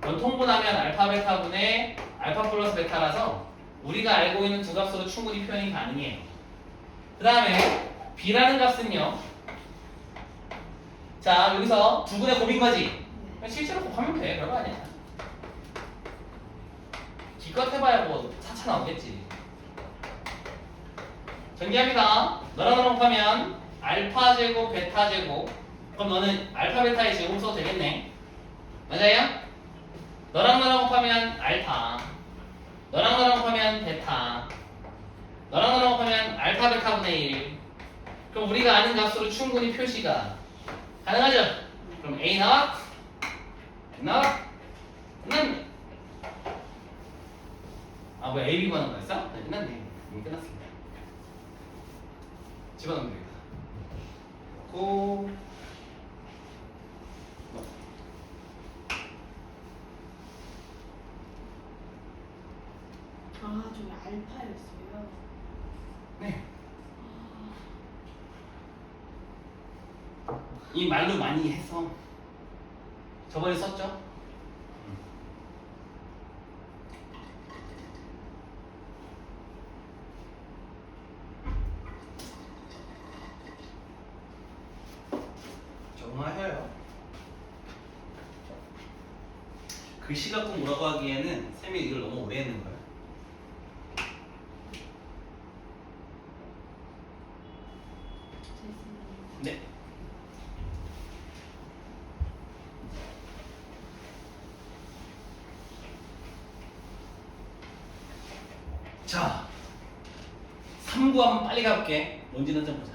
원통분하면 알파 베타분의 알파 플러스 베타라서 우리가 알고 있는 두 값으로 충분히 표현이 가능해요. 그 다음에 b라는 값은요. 자, 여기서 두근의 곱인 거지? 실제로 곱하면 돼. 별거 아니야. 기껏 해봐야 뭐 4차 나오겠지. 전개합니다. 너랑 너랑 곱하면 알파 제곱 베타 제곱. 그럼 너는 알파 베타의 제곱 써도 되겠네. 맞아요? 너랑 너랑 곱하면 알파. 너랑 너랑 곱하면 베타. 너랑 너랑 곱하면 알파 베타분의 1. 그럼 우리가 아는 값으로 충분히 표시가 가능하죠? 그럼 A 나와? 나와? 끝났네. 아, 뭐야, A, B 구하는 거였어? 네, 끝났네. 이미 끝났습니다. 집어넣으면 되겠다. 고. 저기 알파였어요. 네. 이 말로 많이 해서 저번에 썼죠? 적응하셔요. 글씨 갖고 뭐라고 하기에는 쌤이 이걸 너무 오래 했는 거예요. 네. 자, 3구 한번 빨리 가볼게. 뭔지는 좀 보자.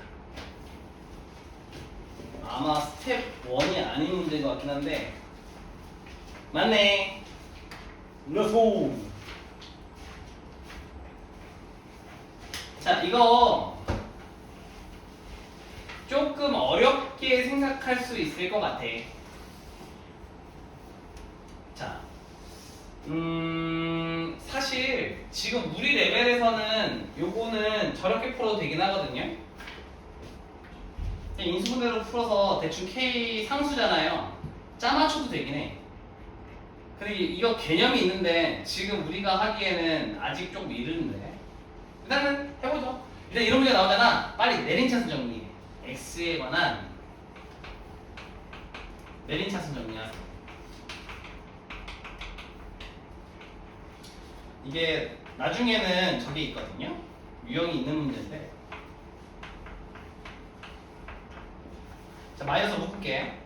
아마 스텝 1이 아닌 문제인 것 같긴 한데 맞네. 렛츠고. 자, 이거 조금 어렵게 생각할 수 있을 것 같아. 자, 사실 지금 우리 레벨에서는 요거는 저렇게 풀어도 되긴 하거든요. 인수분해로 풀어서 대충 K 상수잖아요. 짜맞춰도 되긴 해. 근데 이거 개념이 있는데 지금 우리가 하기에는 아직 좀 이른데 일단은 해보죠. 일단 이런 문제가 나오잖아. 빨리 내린 차순 정리해. X에 관한 내린 차순 정리하세요. 이게 나중에는 저게 있거든요. 유형이 있는 문제인데. 자, 마이너스 묶을게.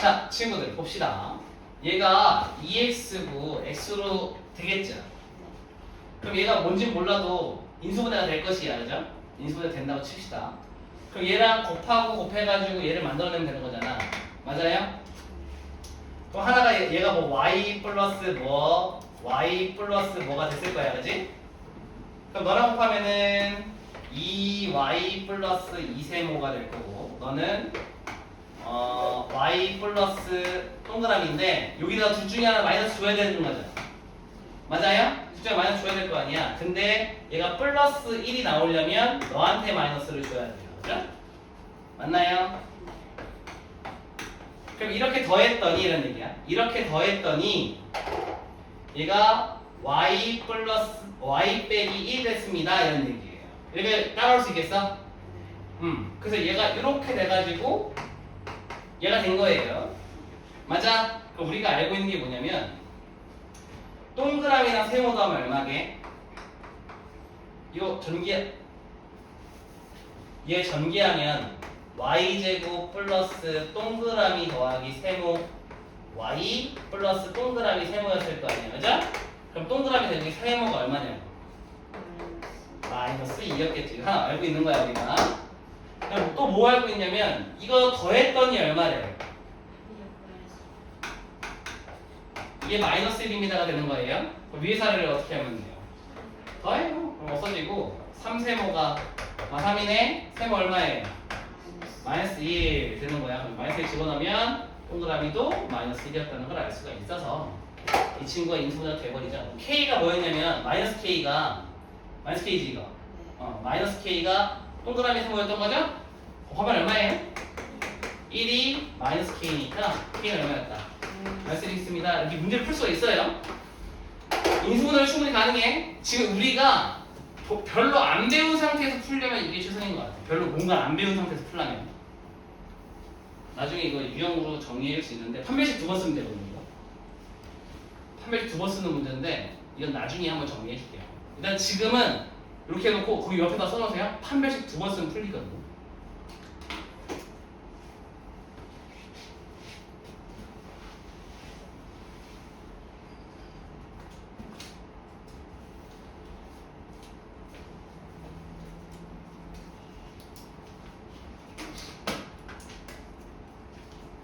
자, 친구들 봅시다. 얘가 2x고 x로 되겠죠? 그럼 얘가 뭔지 몰라도 인수분해가 될 것이야, 그죠? 인수분해 된다고 칩시다. 그럼 얘랑 곱하고 곱해가지고 얘를 만들어내면 되는 거잖아. 맞아요? 그럼 하나가 얘가 뭐 y 플러스 y 플러스 뭐가 됐을 거야, 그지? 그럼 너랑 곱하면은 2y 플러스 2세모가 될 거고, 너는 y 플러스 동그라미인데 여기다 둘 중에 하나 마이너스 줘야 되는 거잖아. 맞아요? 둘 중에 마이너스 줘야 될 거 아니야. 근데 얘가 플러스 1이 나오려면 너한테 마이너스를 줘야 돼요. 그죠? 맞나요? 그럼 이렇게 더했더니 이런 얘기야. 이렇게 더했더니 얘가 y 플러스 y 빼기 1 됐습니다. 이런 얘기예요. 이렇게 따라올 수 있겠어? 그래서 얘가 이렇게 돼가지고 얘가 된 거예요. 맞아? 그럼 우리가 알고 있는 게 뭐냐면 동그라미랑 세모 더하면 얼마게? 이거 얘 전개하면 y제곱 플러스 동그라미 더하기 세모 y 플러스 동그라미 세모였을 거 아니에요. 그죠? 그럼 동그라미 더하기 세모가 얼마냐고? 마이너스 2였겠지. 하나 알고 있는 거야 우리가. 그럼 또 뭐 알고 있냐면 이거 더했더니 얼마래요? 이게 마이너스 1입니다가 되는 거예요. 그럼 위에 사례를 어떻게 하면 돼요? 더해요. 그럼 없어지고 3세모가 3이네. 세모 얼마예요? 마이너스 1 되는 거야. 그럼 마이너스 1 집어넣으면 동그라미도 마이너스 1이었다는 걸 알 수가 있어서 이 친구가 인수분해가 돼버리죠. K가 뭐였냐면 마이너스 K가 마이너스 K지 이거. 마이너스 K가 동그라미 세모였던 거죠? 곱하면 얼마예요? 1이 마이너스 K니까 K는 얼마였다? 마이너스 1이 있습니다. 이렇게 문제를 풀 수가 있어요. 인수분해는 충분히 가능해. 지금 우리가 별로 안 배운 상태에서 풀려면 이게 최선인 것 같아. 별로 뭔가 안 배운 상태에서 풀려면. 나중에 이거 유형으로 정리할 수 있는데 판별식 2번 쓰면 되거든요. 판별식 2번 쓰는 문제인데 이건 나중에 한번 정리해 줄게요. 일단 지금은 이렇게 해놓고 거기 옆에다 써놓으세요. 판별식 2번 쓰면 풀리거든요.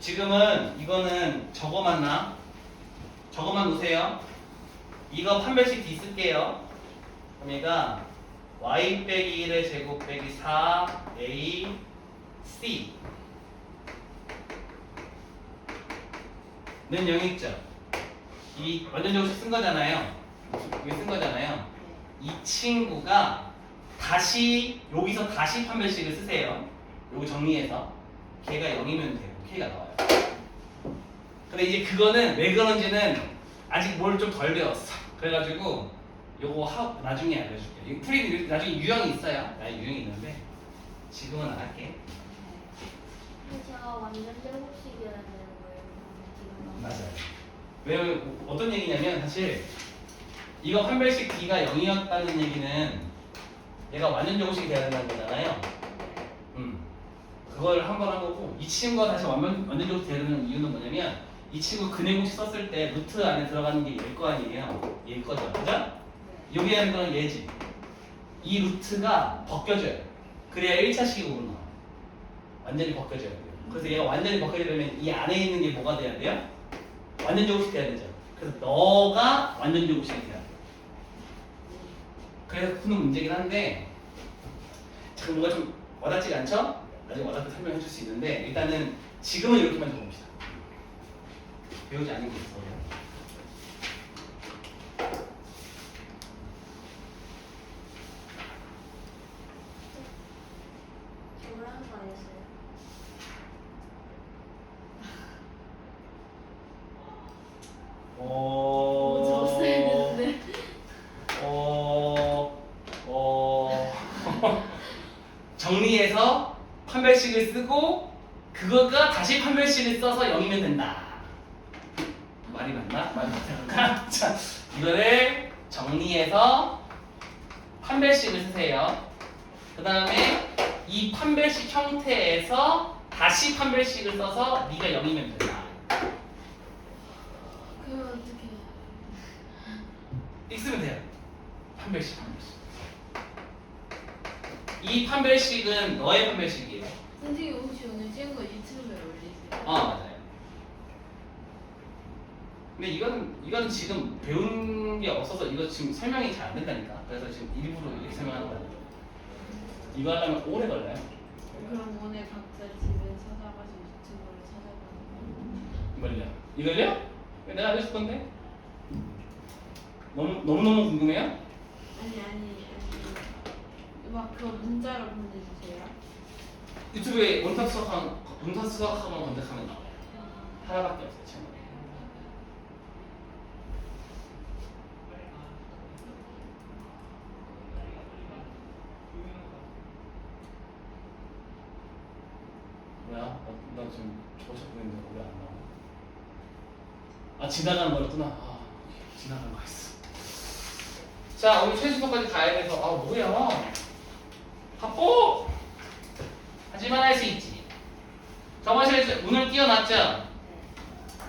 지금은 이거는 저거 맞나? 저거만 놓으세요. 이거 판별식 D 쓸게요. 그럼 얘가 y 빼기 1의 제곱 빼기 4a c 는 0 있죠? 이 완전적으로 쓴 거잖아요. 이게 쓴 거잖아요. 이 친구가 다시 여기서 다시 판별식을 쓰세요. 요거 정리해서 걔가 0이면 돼요. K가 나와요. 근데 이제 그거는 왜 그런지는 아직 뭘 좀 덜 배웠어. 그래가지고 요거 나중에 알려줄게. 이거 풀이 나중에 유형이 있어요. 유형이 있는데 지금은 안 할게. 제가 완전 제곱식이어야 되는 거예요. 맞아요. 왜냐면 어떤 얘기냐면 사실 이거 판별식 D가 0이었다는 얘기는 얘가 완전 제곱식이 돼야 된다는 거잖아요. 그걸 한 번 한 거고 이 친구가 다시 완전 제곱식 돼야 되는 이유는 뭐냐면 이 친구 근해공식 썼을 때 루트 안에 들어가는 게 얘일 거 아니에요. 얘일 거죠. 그죠? 여기 안에 들어가는 얘지. 이 루트가 벗겨져요. 그래야 1차식으로 나와. 완전히 벗겨져야 돼요. 그래서 얘가 완전히 벗겨지려면 이 안에 있는 게 뭐가 돼야 돼요? 완전 제곱식 돼야 되죠. 그래서 너가 완전 제곱식이 돼야 돼요. 그래서 푸는 문제긴 한데 지금 뭔가 좀 와닿지가 않죠? 나중에 와닿게 설명해 줄 수 있는데 일단은 지금은 이렇게만 적어봅시다. 배우지 않은 게 있어요. 저랑 가였어요. 적었어야 되는데. 정리해서 판별식을 쓰고 그거가 다시 판별식을 써서 0이면 된다. 말이 맞나? 말이 맞나? 자, 이거를 정리해서 판별식을 쓰세요. 그 다음에 이 판별식 형태에서 다시 판별식을 써서 네가 0이면 된다. 판별식. 이 판별식은 너의 판별식이에요. 선생님 혹시 오늘 찍은 거 유튜브에 올리세요? 맞아요. 근데 이건 지금 배운 게 없어서 이거 지금 설명이 잘 안 된다니까. 그래서 지금 일부러 이렇게 설명하는 거야. 이거 하려면 오래 걸려요. 그럼 오늘 각자 집에 찾아가지고 유튜브를 찾아보는 이걸요? 내가 알려줄 건데. 너무너무 궁금해요? 거? 아니 막 그거 문자로 보내주세요. 유튜브에 원탑 수학학원 검색하면 나와요. 하나밖에 없어요. 채널. 뭐야? 나 지금 저거 잡고 있는데 왜 안 나와? 지나가는 거였구나. 지나가는 거 있어. 자, 오늘 최수도까지 가야 돼서 뭐야? 바빠! 하지만 할 수 있지. 저번 시간에 오늘 띄워놨죠?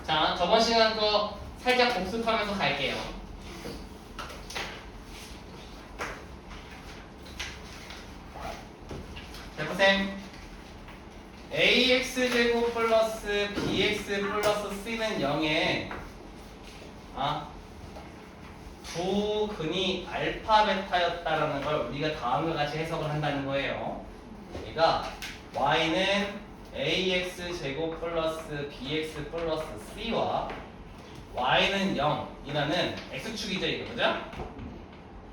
자, 저번 시간 거 살짝 복습하면서 갈게요. 자, 보셈. ax제곱 플러스 bx 플러스 c는 0에 두 근이 알파 베타였다라는 걸 우리가 다음과 같이 해석을 한다는 거예요. 그러니까 y는 ax 제곱 플러스 bx 플러스 c와 y는 0이라는 x축이죠, 이거 그죠?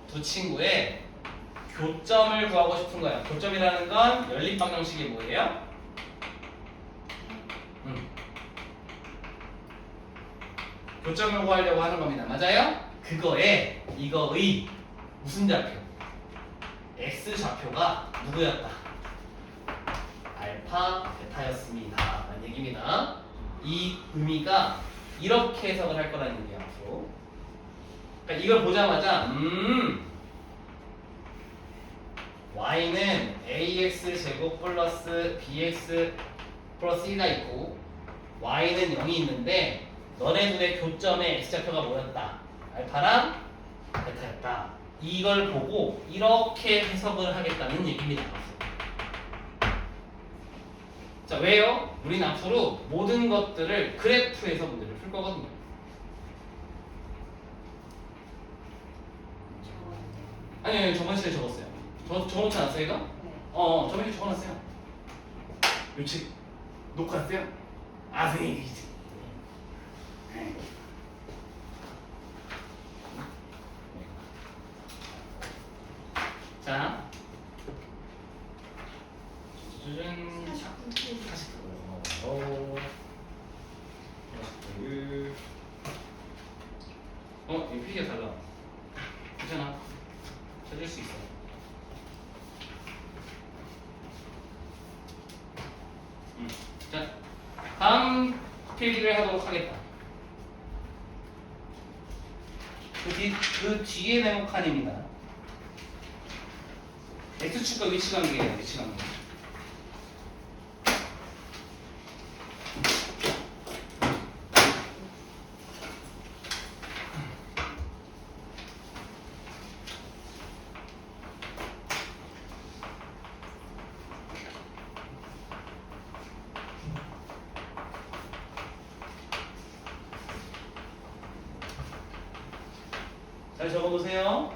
두 친구의 교점을 구하고 싶은 거예요. 교점이라는 건 연립방정식이 뭐예요? 교점을 구하려고 하는 겁니다. 맞아요? 이거의 무슨 좌표? x 좌표가 누구였다? 알파 베타였습니다. 라는 얘기입니다. 이 의미가 이렇게 해석을 할 거라는 얘기예요. 앞으로. 그러니까 이걸 보자마자 y는 ax 제곱 플러스 bx 플러스 1가 있고 y는 0이 있는데 너네 둘의 교점의 x좌표가 뭐였다? 알파랑 베타였다. 이걸 보고 이렇게 해석을 하겠다는 얘기입니다. 자, 왜요? 우린 앞으로 모든 것들을 그래프에서 문제를 풀 거거든요. 아니, 저번 시간에 적었어요. 적어놓지 않았어요, 이거? 네. 저번 시간에 적어놨어요. 며칠 녹화했어요? 선생님이 이제. 자, 다시 이 피디가 달라. 괜찮아. 찾을 수 있어. 자, 다음 필기를 하도록 하겠다. 그 뒤에 네모 칸입니다. x축과 위치 관계예요. 위치 관계. 잘 적어보세요.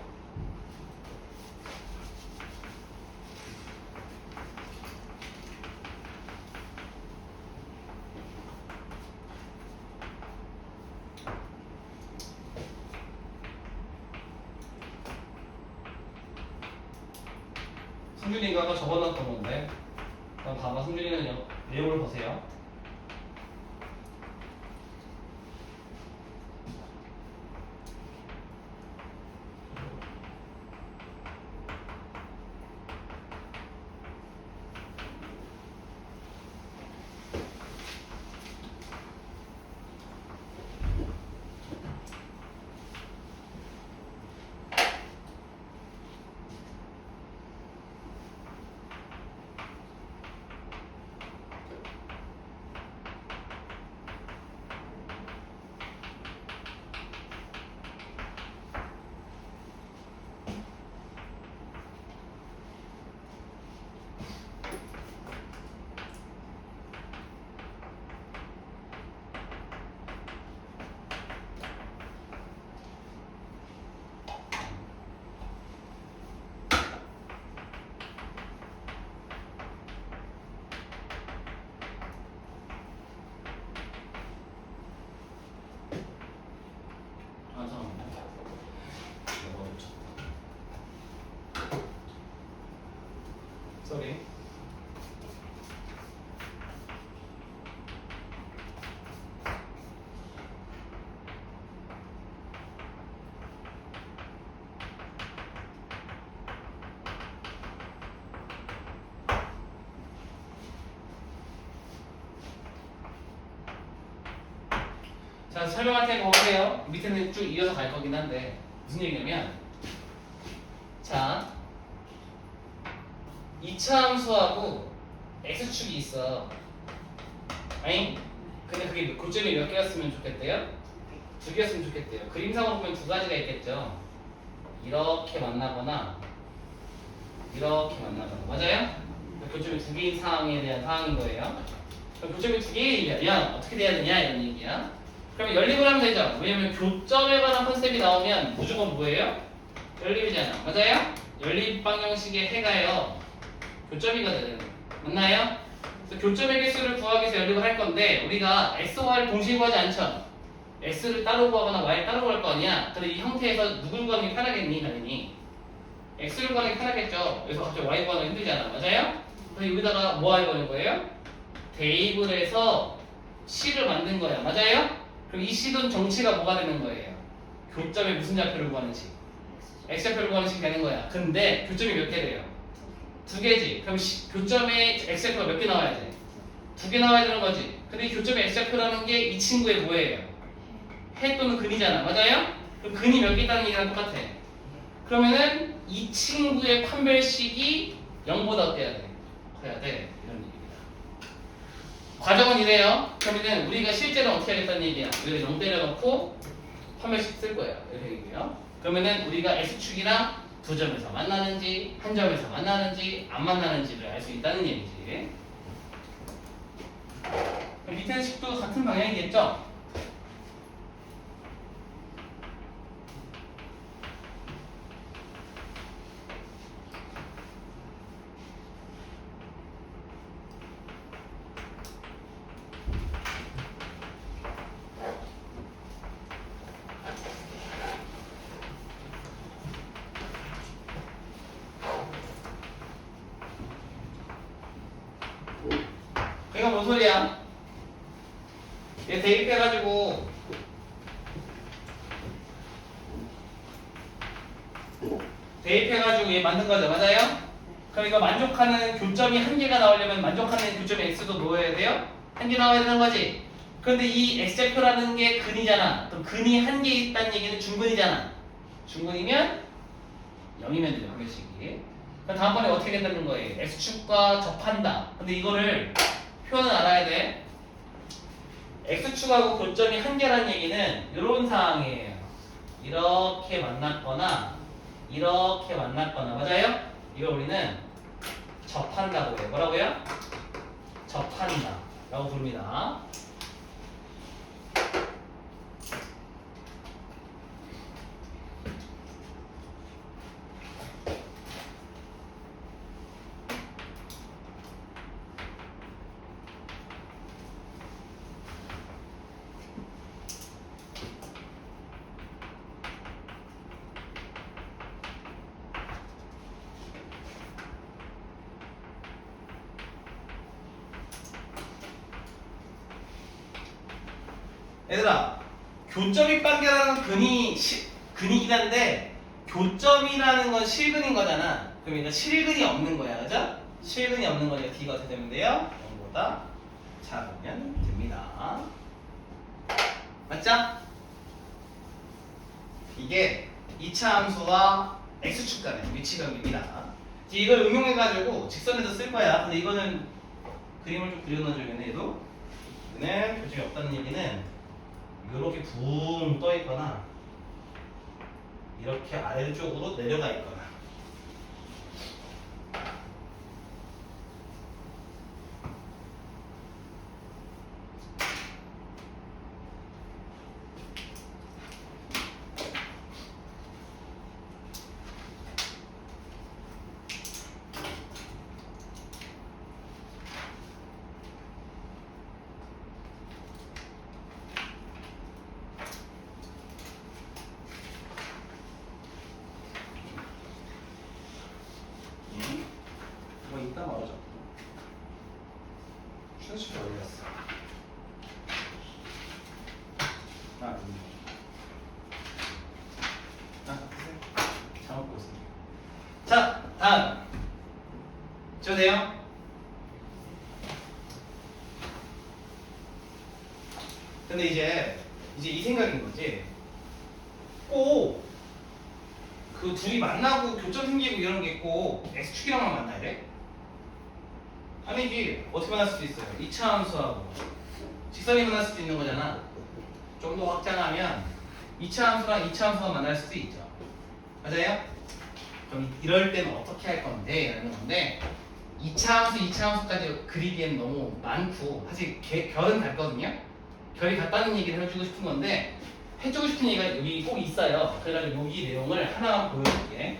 승준이가 아까 적어놨던 건데, 그럼 봐봐. 승준이는 내용을 보세요. 자, 설명할 테니까 보세요. 밑에는 쭉 이어서 갈 거긴 한데 무슨 얘기냐면, 자, 2차 함수하고 x축이 있어. 아니, 근데 그게 고점이 몇 개였으면 좋겠대요? 2개였으면 좋겠대요. 그림상으로 보면 2가지가 있겠죠. 이렇게 만나거나 이렇게 만나거나. 맞아요? 교점이 2개인 상황에 대한 상황인 거예요. 그럼 교점이 2개이면 어떻게 돼야 되냐 이런 얘기야. 그러면 연립을 하면 되죠. 왜냐면 교점에 관한 컨셉이 나오면 무조건 뭐예요? 연립이잖아. 맞아요? 연립 방정식의 해가요 교점이거든. 맞나요? 그래서 교점의 개수를 구하기 위해서 연립을 할 건데, 우리가 x와 y를 동시에 구하지 않죠. x를 따로 구하거나 y를 따로 구할 거 아니야. 근데 이 형태에서 누굴 구하는 게 편하겠니? 당연히 x를 구하는 게 편하겠죠. 그래서 갑자기 y 구하는 게 힘들잖아. 맞아요? 그래서 여기다가 뭐 하는 거예요? 대입을 해서 c를 만든 거야. 맞아요? 그럼 이 c는 정치가 뭐가 되는 거예요? 교점에 무슨 좌표를 구하는지, x좌표를 구하는 식이 되는 거야. 근데 교점이 몇 개 돼요? 2개지. 그럼 교점에 x좌표가 몇 개 나와야 돼? 2개 나와야 되는 거지. 근데 이 교점의 x좌표라는 게 이 친구의 뭐예요? 해 또는 근이잖아. 맞아요? 그럼 근이 몇 개 있다는 얘기랑 똑같아. 그러면은 이 친구의 판별식이 0보다 어때야 돼? 커야 돼. 이런 얘기입니다. 과정은 이래요. 그러면은 우리가 실제로 어떻게 하겠다는 얘기야? 여기다 0 때려놓고 판별식 쓸 거예요. 이런 얘기예요. 그러면은 우리가 x축이랑 두 점에서 만나는지 한 점에서 만나는지 안 만나는지를 알 수 있다는 얘기지. 그럼 밑에는 식도 같은 방향이겠죠? 이거 뭔 소리야? 얘 대입해가지고 얘 만든 거죠. 맞아요? 그럼 이거 만족하는 교점이 한 개가 나오려면 만족하는 교점의 x도 넣어야 돼요? 한 개 나와야 되는 거지. 그런데 이 x좌표라는 게 근이잖아. 그럼 근이 한 개 있다는 얘기는 중근이잖아. 중근이면 0이면 되죠. 방정식이. 그럼 다음번에 어떻게 된다는 거예요? x축과 접한다. 근데 이거를 표현을 알아야 돼. x축하고 교점이 한 개라는 얘기는 이런 상황이에요. 이렇게 만났거나 이렇게 만났거나. 맞아요? 이걸 우리는 접한다고 해요. 뭐라고요? 접한다 라고 부릅니다. 얘들아, 교점이 판결하는 근이긴 한데 교점이라는 건 실근인 거잖아. 그럼 얘가 실근이 없는 거야. 그죠? 실근이 없는 거니까 D가 어떻게 되면 돼요? 0보다 작으면 됩니다. 맞죠? 이게 2차 함수와 x축 간의 위치관계입니다. 이걸 응용해가지고 직선에서 쓸 거야. 근데 이거는 그림을 좀 그려놔주면 얘도 얘는 교점이 없다는 얘기는 이렇게 붕 떠 있거나 이렇게 아래쪽으로 내려가 있거나. 뭐 이따 말하자. 춘식 어디 갔어? 잘 먹고 있습니다. 자, 다음. 저 돼요? 근데 이제 이제 이 생각인 거지. 꼭 그 둘이 만나고 교점 생기고 이런 게 꼭 x축이랑만 만나야 돼? 아니지. 어떻게 만날 수도 있어요. 2차 함수하고 직선이 만날 수도 있는 거잖아. 좀 더 확장하면 2차 함수랑 2차 함수가 만날 수도 있죠. 맞아요? 그럼 이럴 때는 어떻게 할 건데? 라는 건데 2차 함수, 2차 함수까지 그리기엔 너무 많고 사실 결은 같거든요. 결이 같다는 얘기를 해주고 싶은 건데 해주고 싶은 얘기가 여기 꼭 있어요. 그래가지고 여기 내용을 하나만 보여줄게.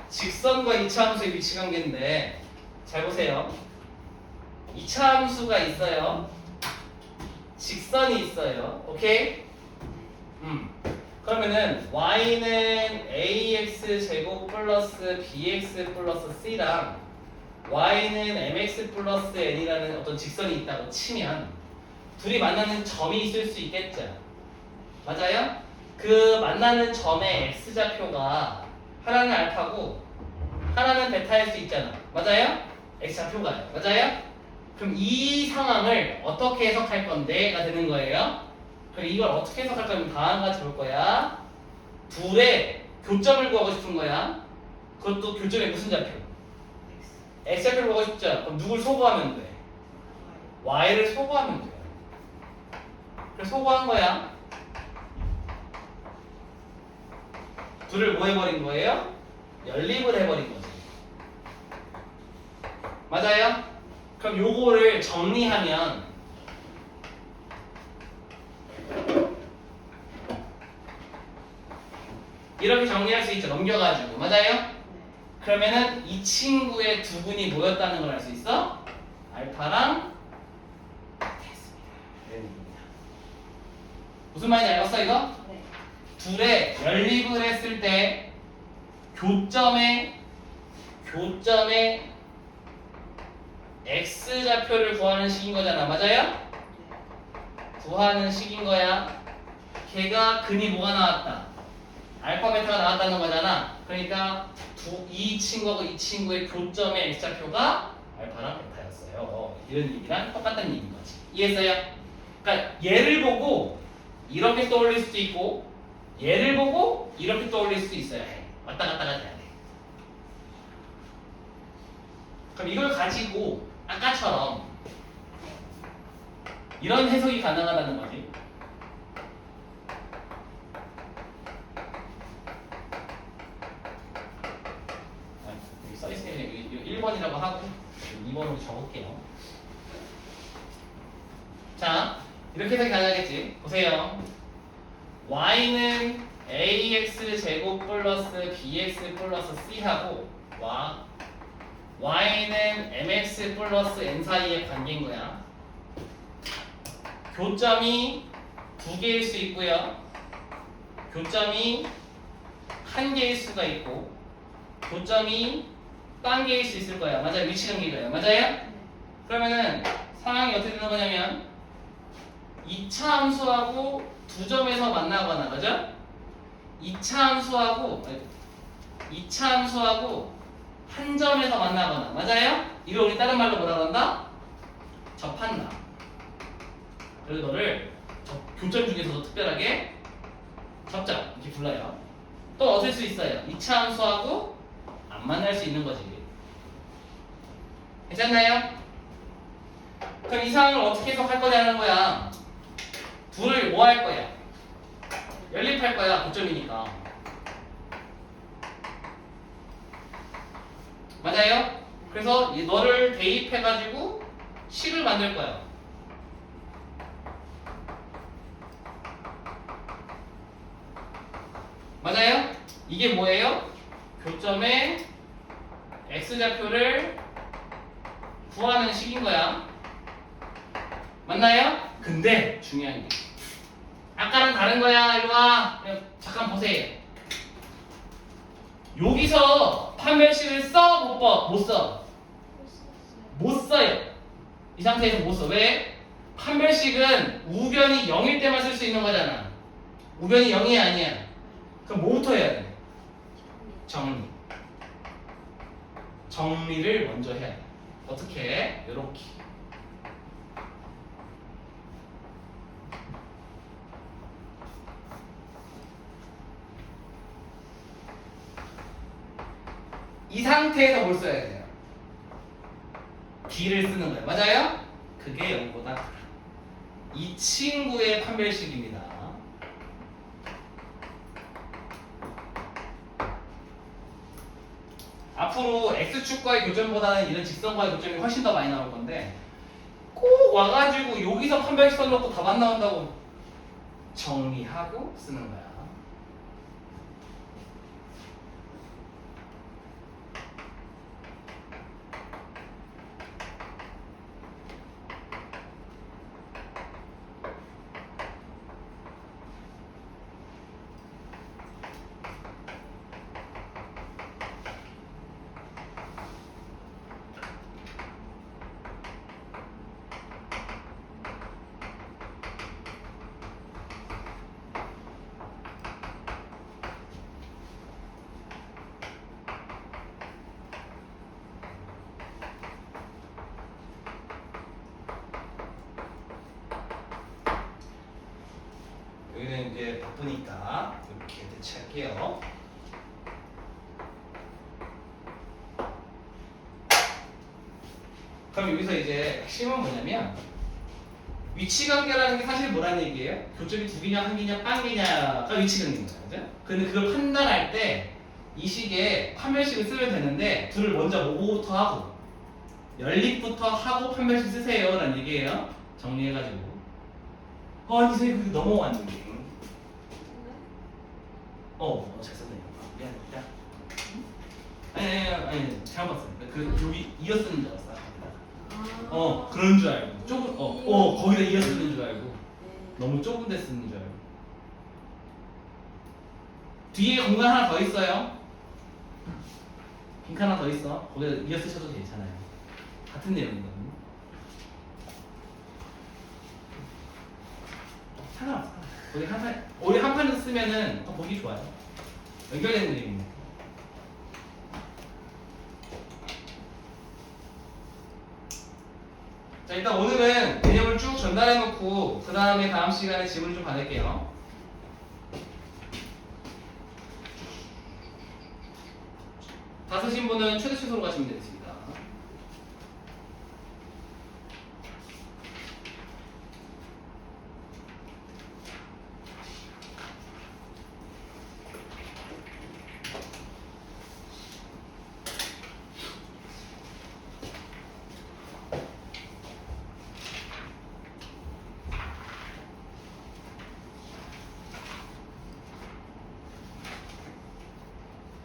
직선과 2차 함수의 위치 관계인데 잘 보세요. 2차 함수가 있어요. 직선이 있어요. 오케이? 그러면은 y는 ax 제곱 플러스 bx 플러스 c랑 y는 mx 플러스 n이라는 어떤 직선이 있다고 치면 둘이 만나는 점이 있을 수 있겠죠. 맞아요? 그 만나는 점의 x좌표가 하나는 알파고 하나는 베타일 수 있잖아. 맞아요? x좌표가요. 맞아요? 그럼 이 상황을 어떻게 해석할 건데가 되는 거예요. 그럼 이걸 어떻게 해석할 거면 다음과 같이 볼 거야. 둘의 교점을 구하고 싶은 거야. 그것도 교점의 무슨 좌표? x좌표를 구하고 싶죠. 그럼 누굴 소거하면 돼? y를 소거하면 돼요. 그래서 소거한 거야. 둘을 뭐 해버린 거예요? 연립을 해버린 거지. 맞아요? 그럼 요거를 정리하면 이렇게 정리할 수 있죠. 넘겨가지고. 맞아요? 그러면은 이 친구의 두 분이 모였다는 걸 알 수 있어? 알파랑 베타였습니다. 이런 얘기입니다. 무슨 말인지 알겠어 이거? 네. 둘의 연립을 했을 때 교점의 x좌표를 구하는 식인 거잖아. 맞아요? 구하는 식인 거야. 걔가 근이 뭐가 나왔다? 알파 베타가 나왔다는 거잖아. 그러니까 이 친구하고 이 친구의 교점의 x좌표가 알파랑 베타였어요. 이런 얘기랑 똑같다는 얘기인 거지. 이해했어요? 그러니까 얘를 보고 이렇게 떠올릴 수도 있고 얘를 보고 이렇게 떠올릴 수도 있어요. 왔다 갔다 해야 돼. 그럼 이걸 가지고 아까처럼 이런 해석이 가능하다는 거지. 여기 써있으니까 여기 1번이라고 하고 2번으로 적을게요. 자, 이렇게 해석이 가능하겠지. 보세요. y는 ax 제곱 플러스 bx 플러스 c하고 y는 mx 플러스 n 사이의 관계인 거야. 교점이 두 개일 수 있고요. 교점이 한 개일 수가 있고 교점이 딴 개일 수 있을 거야. 맞아요? 위치 관계가요. 맞아요? 그러면은 상황이 어떻게 되는 거냐면 2차 함수하고 두 점에서 만나거나, 그죠? 2차 함수하고 한 점에서 만나거나, 맞아요? 이걸 우리 다른 말로 뭐라 그런다? 접한다. 그래서 너를 교점 중에서도 특별하게 접점 이렇게 불러요. 또 어떨 수 있어요? 2차 함수하고 안 만날 수 있는 거지. 괜찮나요? 그럼 이 상황을 어떻게 해석할 거냐는 거야. 둘을 뭐 할 거야? 연립할 거야. 교점이니까. 맞아요? 그래서 너를 대입해가지고 식을 만들 거야. 맞아요? 이게 뭐예요? 교점의 x좌표를 구하는 식인 거야. 맞나요? 근데 중요한 게 아까랑 다른 거야. 이리 와. 그냥 잠깐 보세요. 여기서 판별식을 써? 못 써? 못 써? 못 써요. 이 상태에서 못 써. 왜? 판별식은 우변이 0일 때만 쓸 수 있는 거잖아. 우변이 0이 아니야. 그럼 뭐부터 해야 돼? 정리를 먼저 해야 돼. 어떻게? 이렇게. 이 상태에서 뭘 써야 돼요? B를 쓰는 거예요. 맞아요? 그게 0보다 크다. 이 친구의 판별식입니다. 앞으로 X축과의 교점보다는 이런 직선과의 교점이 훨씬 더 많이 나올 건데 꼭 와가지고 여기서 판별식 써놓고 답 안 나온다고 정리하고 쓰는 거야. 여기는 이제 바쁘니까 이렇게 대체할게요. 그럼 여기서 이제 핵심은 뭐냐면 위치관계라는 게 사실 뭐라는 얘기예요? 교점이 두 개냐 한 개냐 딴 개냐가 위치관계인 거예요. 그죠? 근데 그걸 판단할 때 이 식에 판별식을 쓰면 되는데 둘을 먼저 뭐부터 하고 연립부터 하고 판별식 쓰세요 라는 얘기예요. 정리해가지고 아니 선생님 그게 넘어왔는데 잘 썼네요. 미안. 아니 잘못 봤어요. 그 여기 이어 쓰는 줄 알았어. 그런 줄 알고 좁은 거기다 이어 쓰는 줄 알고 너무 좁은 데 쓰는 줄 알고 뒤에 공간 하나 더 있어요. 빈칸 하나 더 있어. 거기다 이어 쓰셔도 괜찮아요. 같은 내용이거든요. 상관없어. 우리 한 판을 쓰면은 더 보기 좋아요. 연결되는 그림입니다. 자, 일단 오늘은 개념을 쭉 전달해 놓고 그 다음에 다음 시간에 질문을 좀 받을게요. 다 쓰신 분은 최대 최소로 가시면 되겠습니다.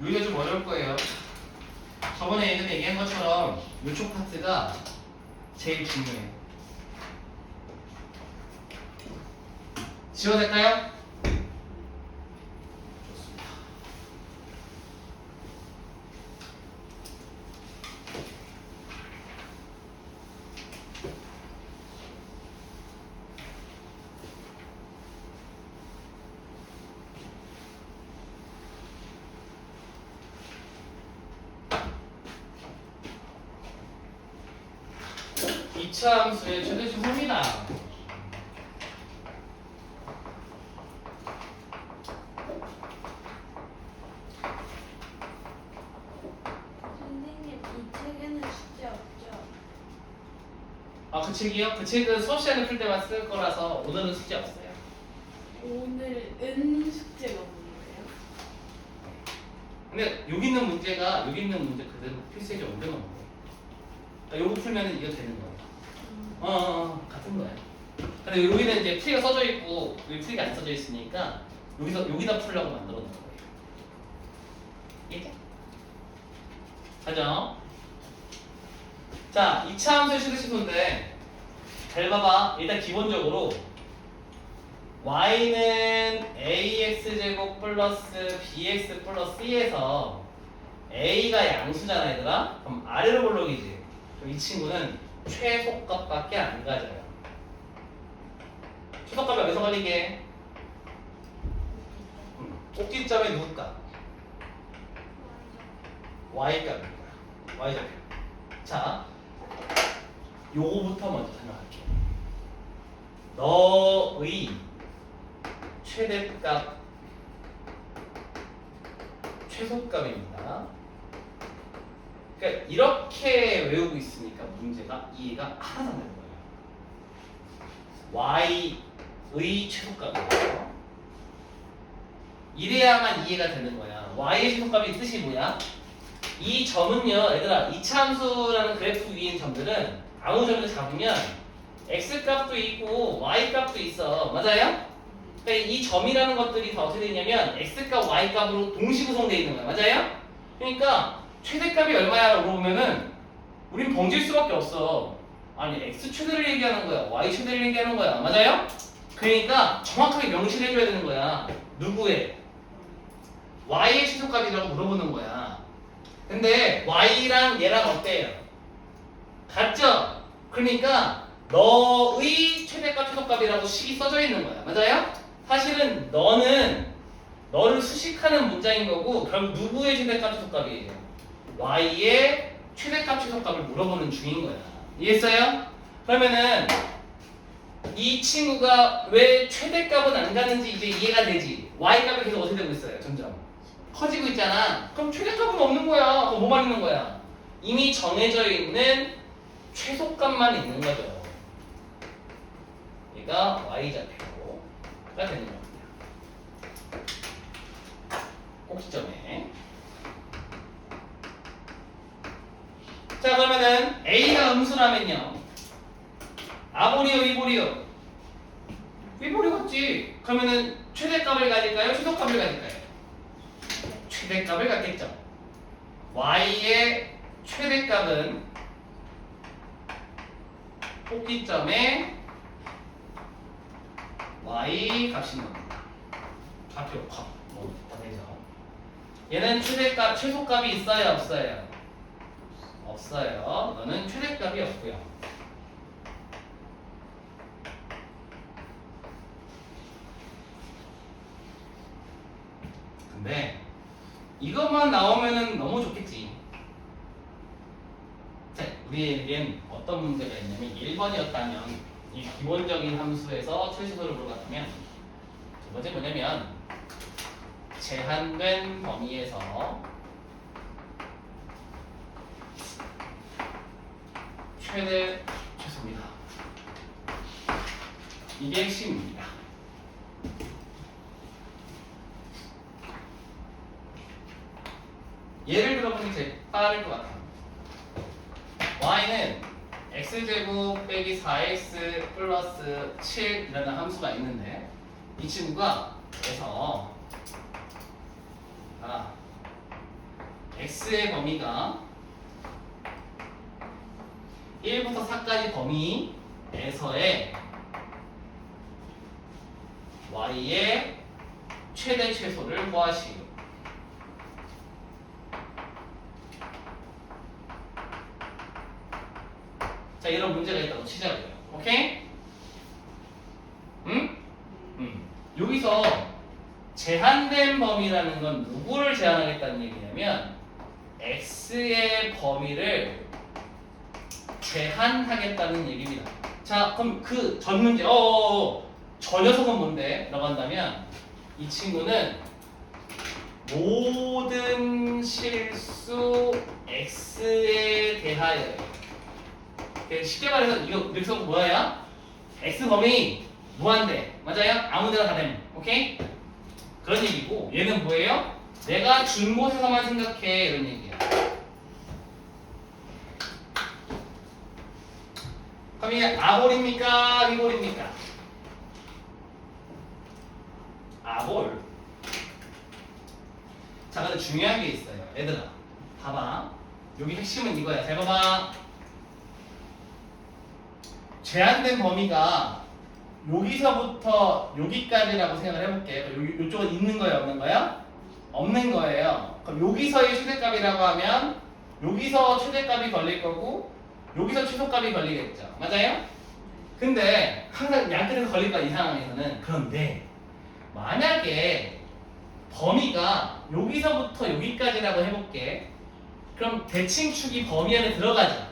여기가 좀 어려울 거예요. 저번에 예전에 얘기한 것처럼 요쪽 파트가 제일 중요해요. 지워낼까요? 좋습니다. 이차 함수의 최대 최소입니다. 선생님 이 책에는 숙제 없죠? 그 책이요? 그 책은 수업 시간에 풀 때만 쓸 거라서 오늘은 숙제 없어요. 오늘은 숙제가 뭐예요? 근데 여기 있는 문제 그대로 필수에 좀 옮겨놓은 거예요. 그러니까 요거 풀면 이거 되는 거예요. 같은 거예요. 근데 여기는 이제 풀이가 써져 있고 여기 풀이가 안 써져 있으니까 여기다 풀려고 만들어 놓은 거예요. 이게? 가죠? 자, 2차 함수의 최대치수인데 잘 봐봐. 일단 기본적으로 y는 ax제곱 플러스 bx 플러스 c에서 a가 양수잖아 얘들아? 그럼 아래로 볼록이지. 그럼 이 친구는 최소값밖에 안 가져요. 최소값이 어디서 걸리게? 꼭지점에 누굴까? y값입니다. y좌표. 자, 요거부터 먼저 설명할게요. 너의 최대값, 최소값입니다. 그러니까 이렇게 외우고 있으니까 문제가 이해가 하나도 안 되는 거예요. y의 최소값이에요. 이래야만 이해가 되는 거야. y의 최소값이 뜻이 뭐야? 이 점은요, 얘들아, 이차함수라는 그래프 위에 있는 점들은 아무 점을 잡으면 x값도 있고 y값도 있어. 맞아요? 그러니까 이 점이라는 것들이 다 어떻게 되냐면 x값, y값으로 동시 구성되어 있는 거야. 맞아요? 그러니까 최대값이 얼마야 물어보면은 우린 번질 수밖에 없어. 아니 x 최대를 얘기하는 거야, y 최대를 얘기하는 거야. 맞아요? 그러니까 정확하게 명시해줘야 되는 거야. 누구의? y의 최소값이라고 물어보는 거야. 근데 y랑 얘랑 어때요? 같죠? 그러니까 너의 최대값 최소값이라고 식이 써져 있는 거야. 맞아요? 사실은 너는 너를 수식하는 문장인 거고 결국 누구의 최대값 최소값이에요? y의 최대값 최소값을 물어보는 중인 거야. 이해했어요? 그러면은 이 친구가 왜 최대값은 안 가는지 이제 이해가 되지. y값이 계속 어떻게 되고 있어요? 점점 커지고 있잖아. 그럼 최대값은 없는 거야. 그럼 뭐만 있는 거야? 이미 정해져 있는 최소값만 있는 거죠. 얘가 y좌표가 되는 겁니다. 꼭지점에. 자, 그러면은 a가 음수라면요. 아보리오, 위보리오? 위보리겠지. 그러면은 최대값을 가질까요? 최소값을 가질까요? 최대값을 갖겠죠. y의 최대값은 꼭지점에 y 값인 겁니다. 좌표 값. 다 되죠. 얘는 최대값, 최소값이 있어요, 없어요? 없어요. 너는 최대값이 없고요. 근데 이것만 나오면은 너무 좋겠지. 자, 우리에겐 어떤 문제가 있냐면 1번이었다면 이 기본적인 함수에서 최소를 물어봤다면 두 번째 뭐냐면 제한된 범위에서 최대 최소입니다. 이게 핵심입니다. 예를 들어보니 제일 빠를 것 같아요. y는 x제곱 빼기 4x 플러스 7이라는 함수가 있는데 이 친구가 그래서 x의 범위가 1부터 4까지 범위에서의 y의 최대 최소를 구하시오. 자, 이런 문제가 있다고 치자고요. 오케이? 응? 여기서 제한된 범위라는 건 누구를 제한하겠다는 얘기냐면 x의 범위를 제한하겠다는 얘기입니다. 자, 그럼 그 전 문제, 저 녀석은 뭔데? 라고 한다면 이 친구는 모든 실수 x에 대하여, 쉽게 말해서 이거 여기서 뭐야? x 범위 무한대. 맞아요? 아무데나 다 됨. 오케이? 그런 얘기고 얘는 뭐예요? 내가 준 곳에서만 생각해 이런 얘기야. 그럼 이게 아볼입니까? 위볼입니까? 아볼. 자, 근데 중요한 게 있어요. 얘들아 봐봐. 여기 핵심은 이거야. 잘 봐봐. 제한된 범위가 여기서부터 여기까지라고 생각을 해볼게. 이쪽은 있는 거예요, 없는 거예요? 없는 거예요. 그럼 여기서의 최대값이라고 하면 여기서 최대값이 걸릴 거고 여기서 최소값이 걸리겠죠. 맞아요? 근데 항상 양끝에서 걸릴 거야, 이 상황에서는. 그런데 만약에 범위가 여기서부터 여기까지라고 해볼게. 그럼 대칭축이 범위 안에 들어가죠.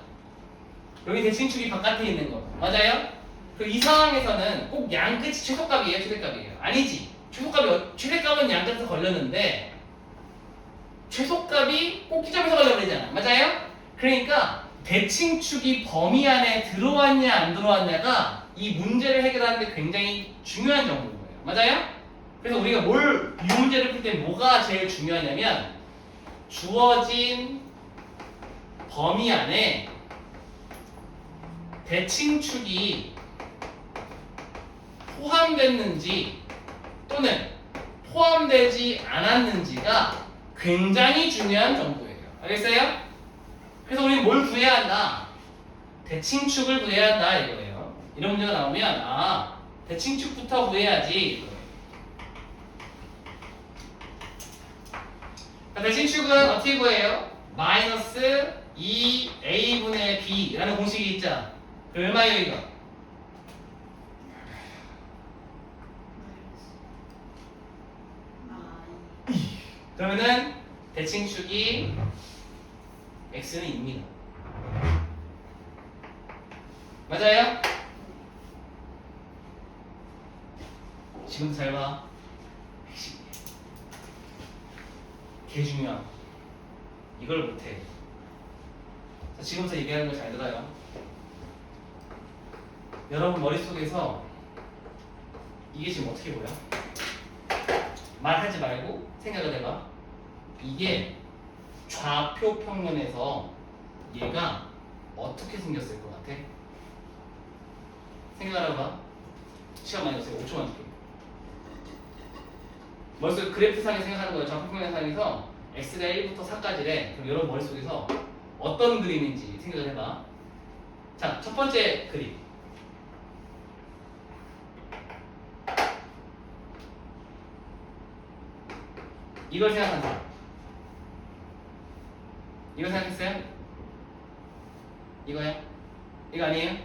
여기 대칭축이 바깥에 있는 거 맞아요? 그 이 상황에서는 꼭 양끝이 최소값이에요, 최대값이에요? 아니지. 최대값은 양끝에서 걸렸는데 최소값이 꼭 기점에서 걸려버리잖아. 맞아요? 그러니까 대칭축이 범위 안에 들어왔냐 안 들어왔냐가 이 문제를 해결하는 데 굉장히 중요한 정보인 거예요. 맞아요? 그래서 우리가 이 문제를 풀 때 뭐가 제일 중요하냐면 주어진 범위 안에 대칭축이 포함됐는지 또는 포함되지 않았는지가 굉장히 중요한 정보예요. 알겠어요? 그래서 우리는 뭘 구해야 한다? 대칭축을 구해야 한다 이거예요. 이런 문제가 나오면 대칭축부터 구해야지 이거예요. 대칭축은 어떻게 구해요? 마이너스 2a분의 b라는 공식이 있죠. 그 얼마예요 이거? 그러면은 대칭축이 x는 2입니다. 맞아요? 지금도 잘 봐. 핵심이에요. 개 중요한 거. 이걸 못해. 자, 지금부터 얘기하는 거 잘 들어요. 여러분 머릿속에서 이게 지금 어떻게 보여? 말하지 말고 생각을 해봐. 이게 좌표 평면에서 얘가 어떻게 생겼을 것 같아? 생각을 해봐. 시간 많이 없어요. 5초만 줄게. 머릿속에 그래프상에 생각하는 거예요. 좌표 평면상에서 x가 1부터 4까지래. 그럼 여러분 머릿속에서 어떤 그림인지 생각을 해봐. 자, 첫 번째 그림. 이걸 생각한다. 이거 생각했어요? 이거야? 이거 아니에요?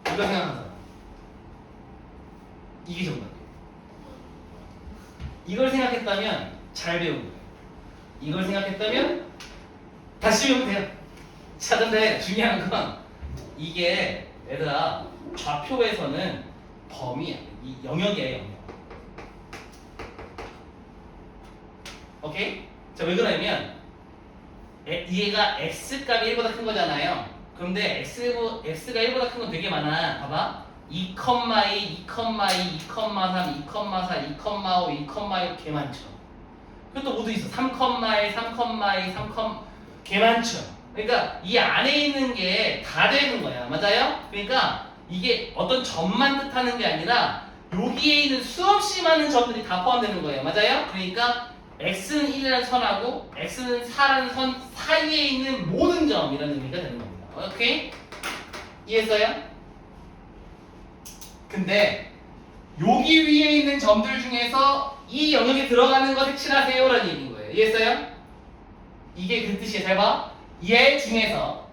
이거 생각한다. 이게 정답이에요. 이걸 생각했다면 잘 배운 거예요. 이걸 생각했다면 다시 배우면 돼요. 자, 근데 중요한 건 이게 얘들아 좌표에서는 범위야. 이 영역이에요, 영역. 오케이? 자, 왜 그러냐면 얘가 x값이 1보다 큰 거잖아요. 그런데 x가 1보다 큰 건 되게 많아. 봐봐. 2,2, 2,2, 2,3, 2,4, 2,5, 2,6 개 많죠. 그것도 모두 있어. 3,1, 3,2, 3, 개 많죠. 그러니까 이 안에 있는 게 다 되는 거야. 맞아요? 그러니까 이게 어떤 점만 뜻하는 게 아니라 여기에 있는 수없이 많은 점들이 다 포함되는 거예요. 맞아요? 그러니까 x는 1이라는 선하고 x는 4라는 선 사이에 있는 모든 점이라는 의미가 되는 겁니다. 오케이? 이해했어요? 근데 여기 위에 있는 점들 중에서 이 영역에 들어가는 거 색칠하세요 라는 얘기인 거예요. 이해했어요? 이게 그 뜻이에요. 잘 봐. 얘 중에서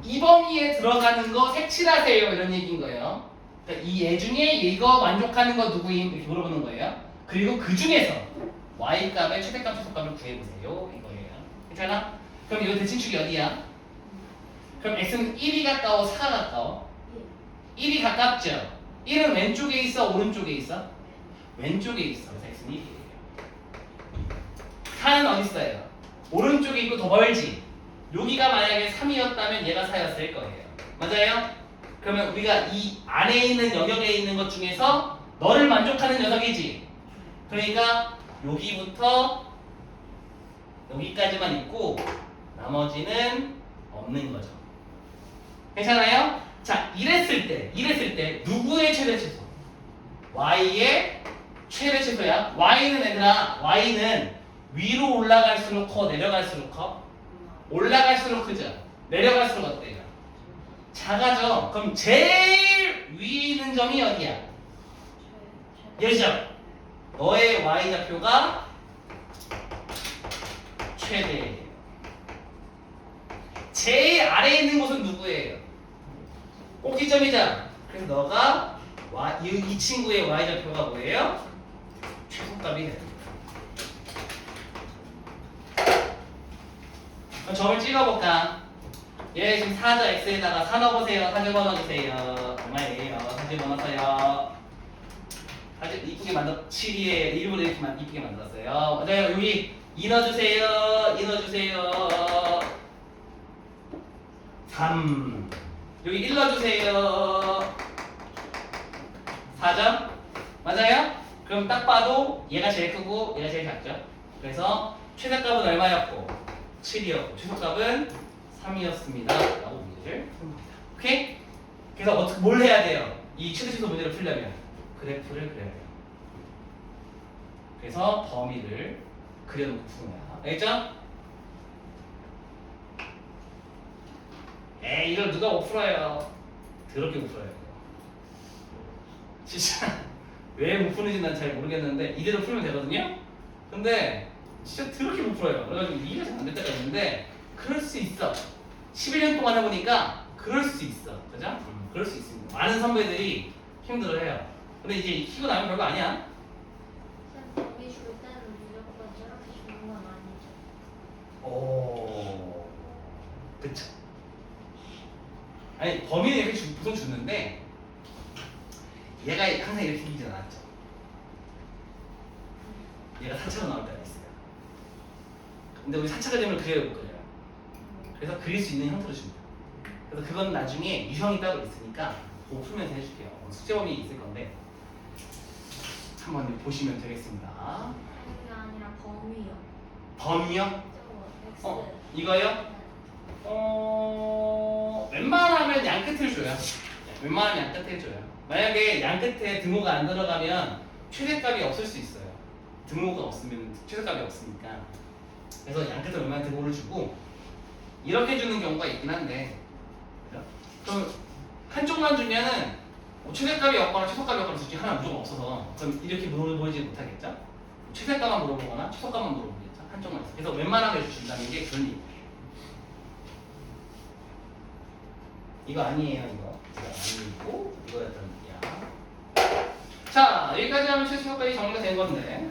이 범위에 들어가는 거 색칠하세요 이런 얘기인 거예요. 그러니까 이 얘 중에 이거 만족하는 거 누구임? 이렇게 물어보는 거예요. 그리고 그 중에서 y값의 최대값 최소값을 구해보세요 이거예요. 괜찮아? 그럼 이거 대칭축이 어디야? 그럼 x는 1이 가까워 4가 가까워? 1이 가깝죠? 1은 왼쪽에 있어 오른쪽에 있어? 왼쪽에 있어. 그래서 x는 1이에요. 4는 어디 있어요? 오른쪽에 있고 더 멀지? 여기가 만약에 3이었다면 얘가 4였을 거예요. 맞아요? 그러면 우리가 이 안에 있는 영역에 있는 것 중에서 너를 만족하는 녀석이지? 그러니까 여기부터 여기까지만 있고 나머지는 없는 거죠. 괜찮아요? 자, 이랬을 때 누구의 최대 최소? y의 최대 최소야. y는 얘들아, y는 위로 올라갈수록 커, 내려갈수록 커? 올라갈수록 크죠? 내려갈수록 어때요? 작아져. 그럼 제일 위에 있는 점이 어디야? 여기죠? 너의 y좌표가 최대예요. 제일 아래에 있는 곳은 누구예요? 꼭지점이잖아. 그래서 너가 이 친구의 y좌표가 뭐예요? 최소값이 돼요. 그럼 점을 찍어볼까? 얘 지금 4저 x에다가 4 넣어보세요. 4점 넣어주세요. 얼마예요? 4점 넣어서요. 아주 이쁘게 7이에 1분의 이렇게 이쁘게 만들었어요. 네, 여기 2 넣어주세요. 2 넣어주세요. 3 여기 1 넣어주세요. 4점 맞아요? 그럼 딱 봐도 얘가 제일 크고 얘가 제일 작죠? 그래서 최대값은 얼마였고 7이었고 최소값은 3이었습니다 라고 문제를 풉니다. 오케이? 그래서 어떻게 뭘 해야 돼요? 이 최대최소 문제를 풀려면 그래프를 그려야 돼요. 그래서 범위를 그려놓고 푸는 거야. 알겠죠? 에이 이걸 누가 못 풀어요. 더럽게 못 풀어요. 진짜 왜 못 푸는지 난 잘 모르겠는데 이대로 풀면 되거든요? 근데 진짜 더럽게 못 풀어요. 그래가지고 이해가 잘 안 될 때가 있는데 그럴 수 있어. 11년 동안 해보니까 그럴 수 있어. 그죠? 그럴 수 있습니다. 많은 선배들이 힘들어해요. 근데 이제 키고 나면 별거 아니야. 범위 줄 때는 무조건 저렇게 주는 건 아니죠. 오, 그쵸. 아니 범위는 이렇게 우선 주는데 얘가 항상 이렇게 생기지 않았죠. 얘가 4차로 나올 때가 있어요. 근데 우리 4차가 되면 그려볼 거예요. 그래서 그릴 수 있는 형태로 줍니다. 그래서 그건 나중에 유형이 따로 있으니까 그거 풀면서 해줄게요. 숙제 범위 있을 건데 한번 보시면 되겠습니다. 그게 아니라 범위요. 범위요? 저거 X. 이거요? 웬만하면 양 끝을 줘요. 웬만하면 양 끝을 줘요. 만약에 양 끝에 등호가 안 들어가면 최대값이 없을 수 있어요. 등호가 없으면 최대값이 없으니까. 그래서 양 끝에 웬만한 등호를 주고 이렇게 주는 경우가 있긴 한데, 그죠? 그럼 한쪽만 주면은 최대값이 없거나 최소값이 없거나 둘 중에 하나 무조건 없어서 그럼 이렇게 물어보지 못하겠죠? 최대값만 물어보거나 최소값만 물어보겠죠? 한쪽만 있어. 그래서 웬만하게 준다는 게 그런 얘기예요. 이거 아니에요, 이거 아니고 이거였단 말이야. 자, 여기까지 하면 최소값이 정리가 된 건데.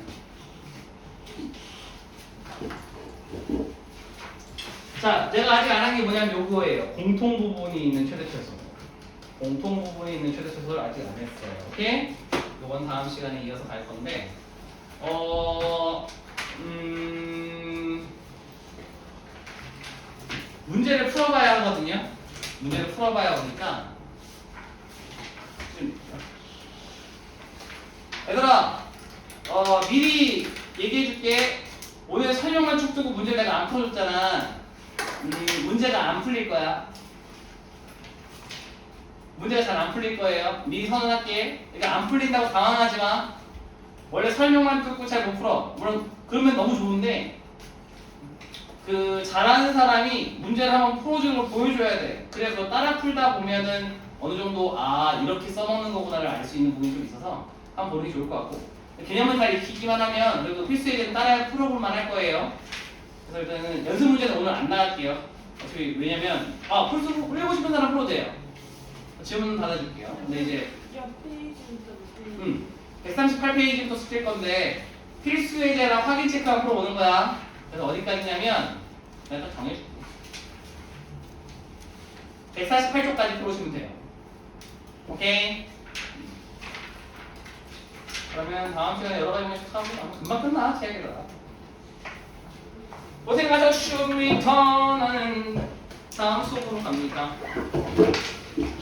자, 제가 아직 안 한 게 뭐냐면 요거예요. 공통 부분이 있는 최대 최소. 공통 부분이 있는 최대 최소를 아직 안 했어요. 오케이? 요건 다음 시간에 이어서 갈 건데, 문제를 풀어봐야 하거든요. 문제를 풀어봐야 하니까. 얘들아, 미리 얘기해줄게. 오늘 설명만 쭉 두고 문제 내가 안 풀어줬잖아. 문제가 안 풀릴 거야. 문제가 잘 안 풀릴 거예요. 미리 선언할게. 그러니까 안 풀린다고 당황하지 마. 원래 설명만 듣고 잘 못 풀어. 물론 그러면 너무 좋은데 그 잘하는 사람이 문제를 한번 풀어주는 걸 보여줘야 돼. 그래서 따라 풀다 보면은 어느 정도 이렇게 써먹는 거구나를 알 수 있는 부분이 좀 있어서 한번 보는 게 좋을 것 같고, 개념을 잘 익히기만 하면 그래도 필수에 대해 따라 풀어볼 만할 거예요. 그래서 일단은 연습 문제는 오늘 안 나갈게요. 어차피 왜냐면 풀고 싶은 사람 풀어도 돼요. 질문 받아줄게요. 근데 이제 옆 페이지부터 138페이지부터 숙제일 건데 필수에 대한 확인 체크만 풀어보는 거야. 그래서 어디까지냐면 내가 딱 정해줄게. 148쪽까지 풀어오시면 돼요. 오케이? 그러면 다음 시간에 여러 가지 문제씩 하면 금방 끝나. 책이라. 고생하셨슈. 리턴하는 다음 수업으로 갑니다.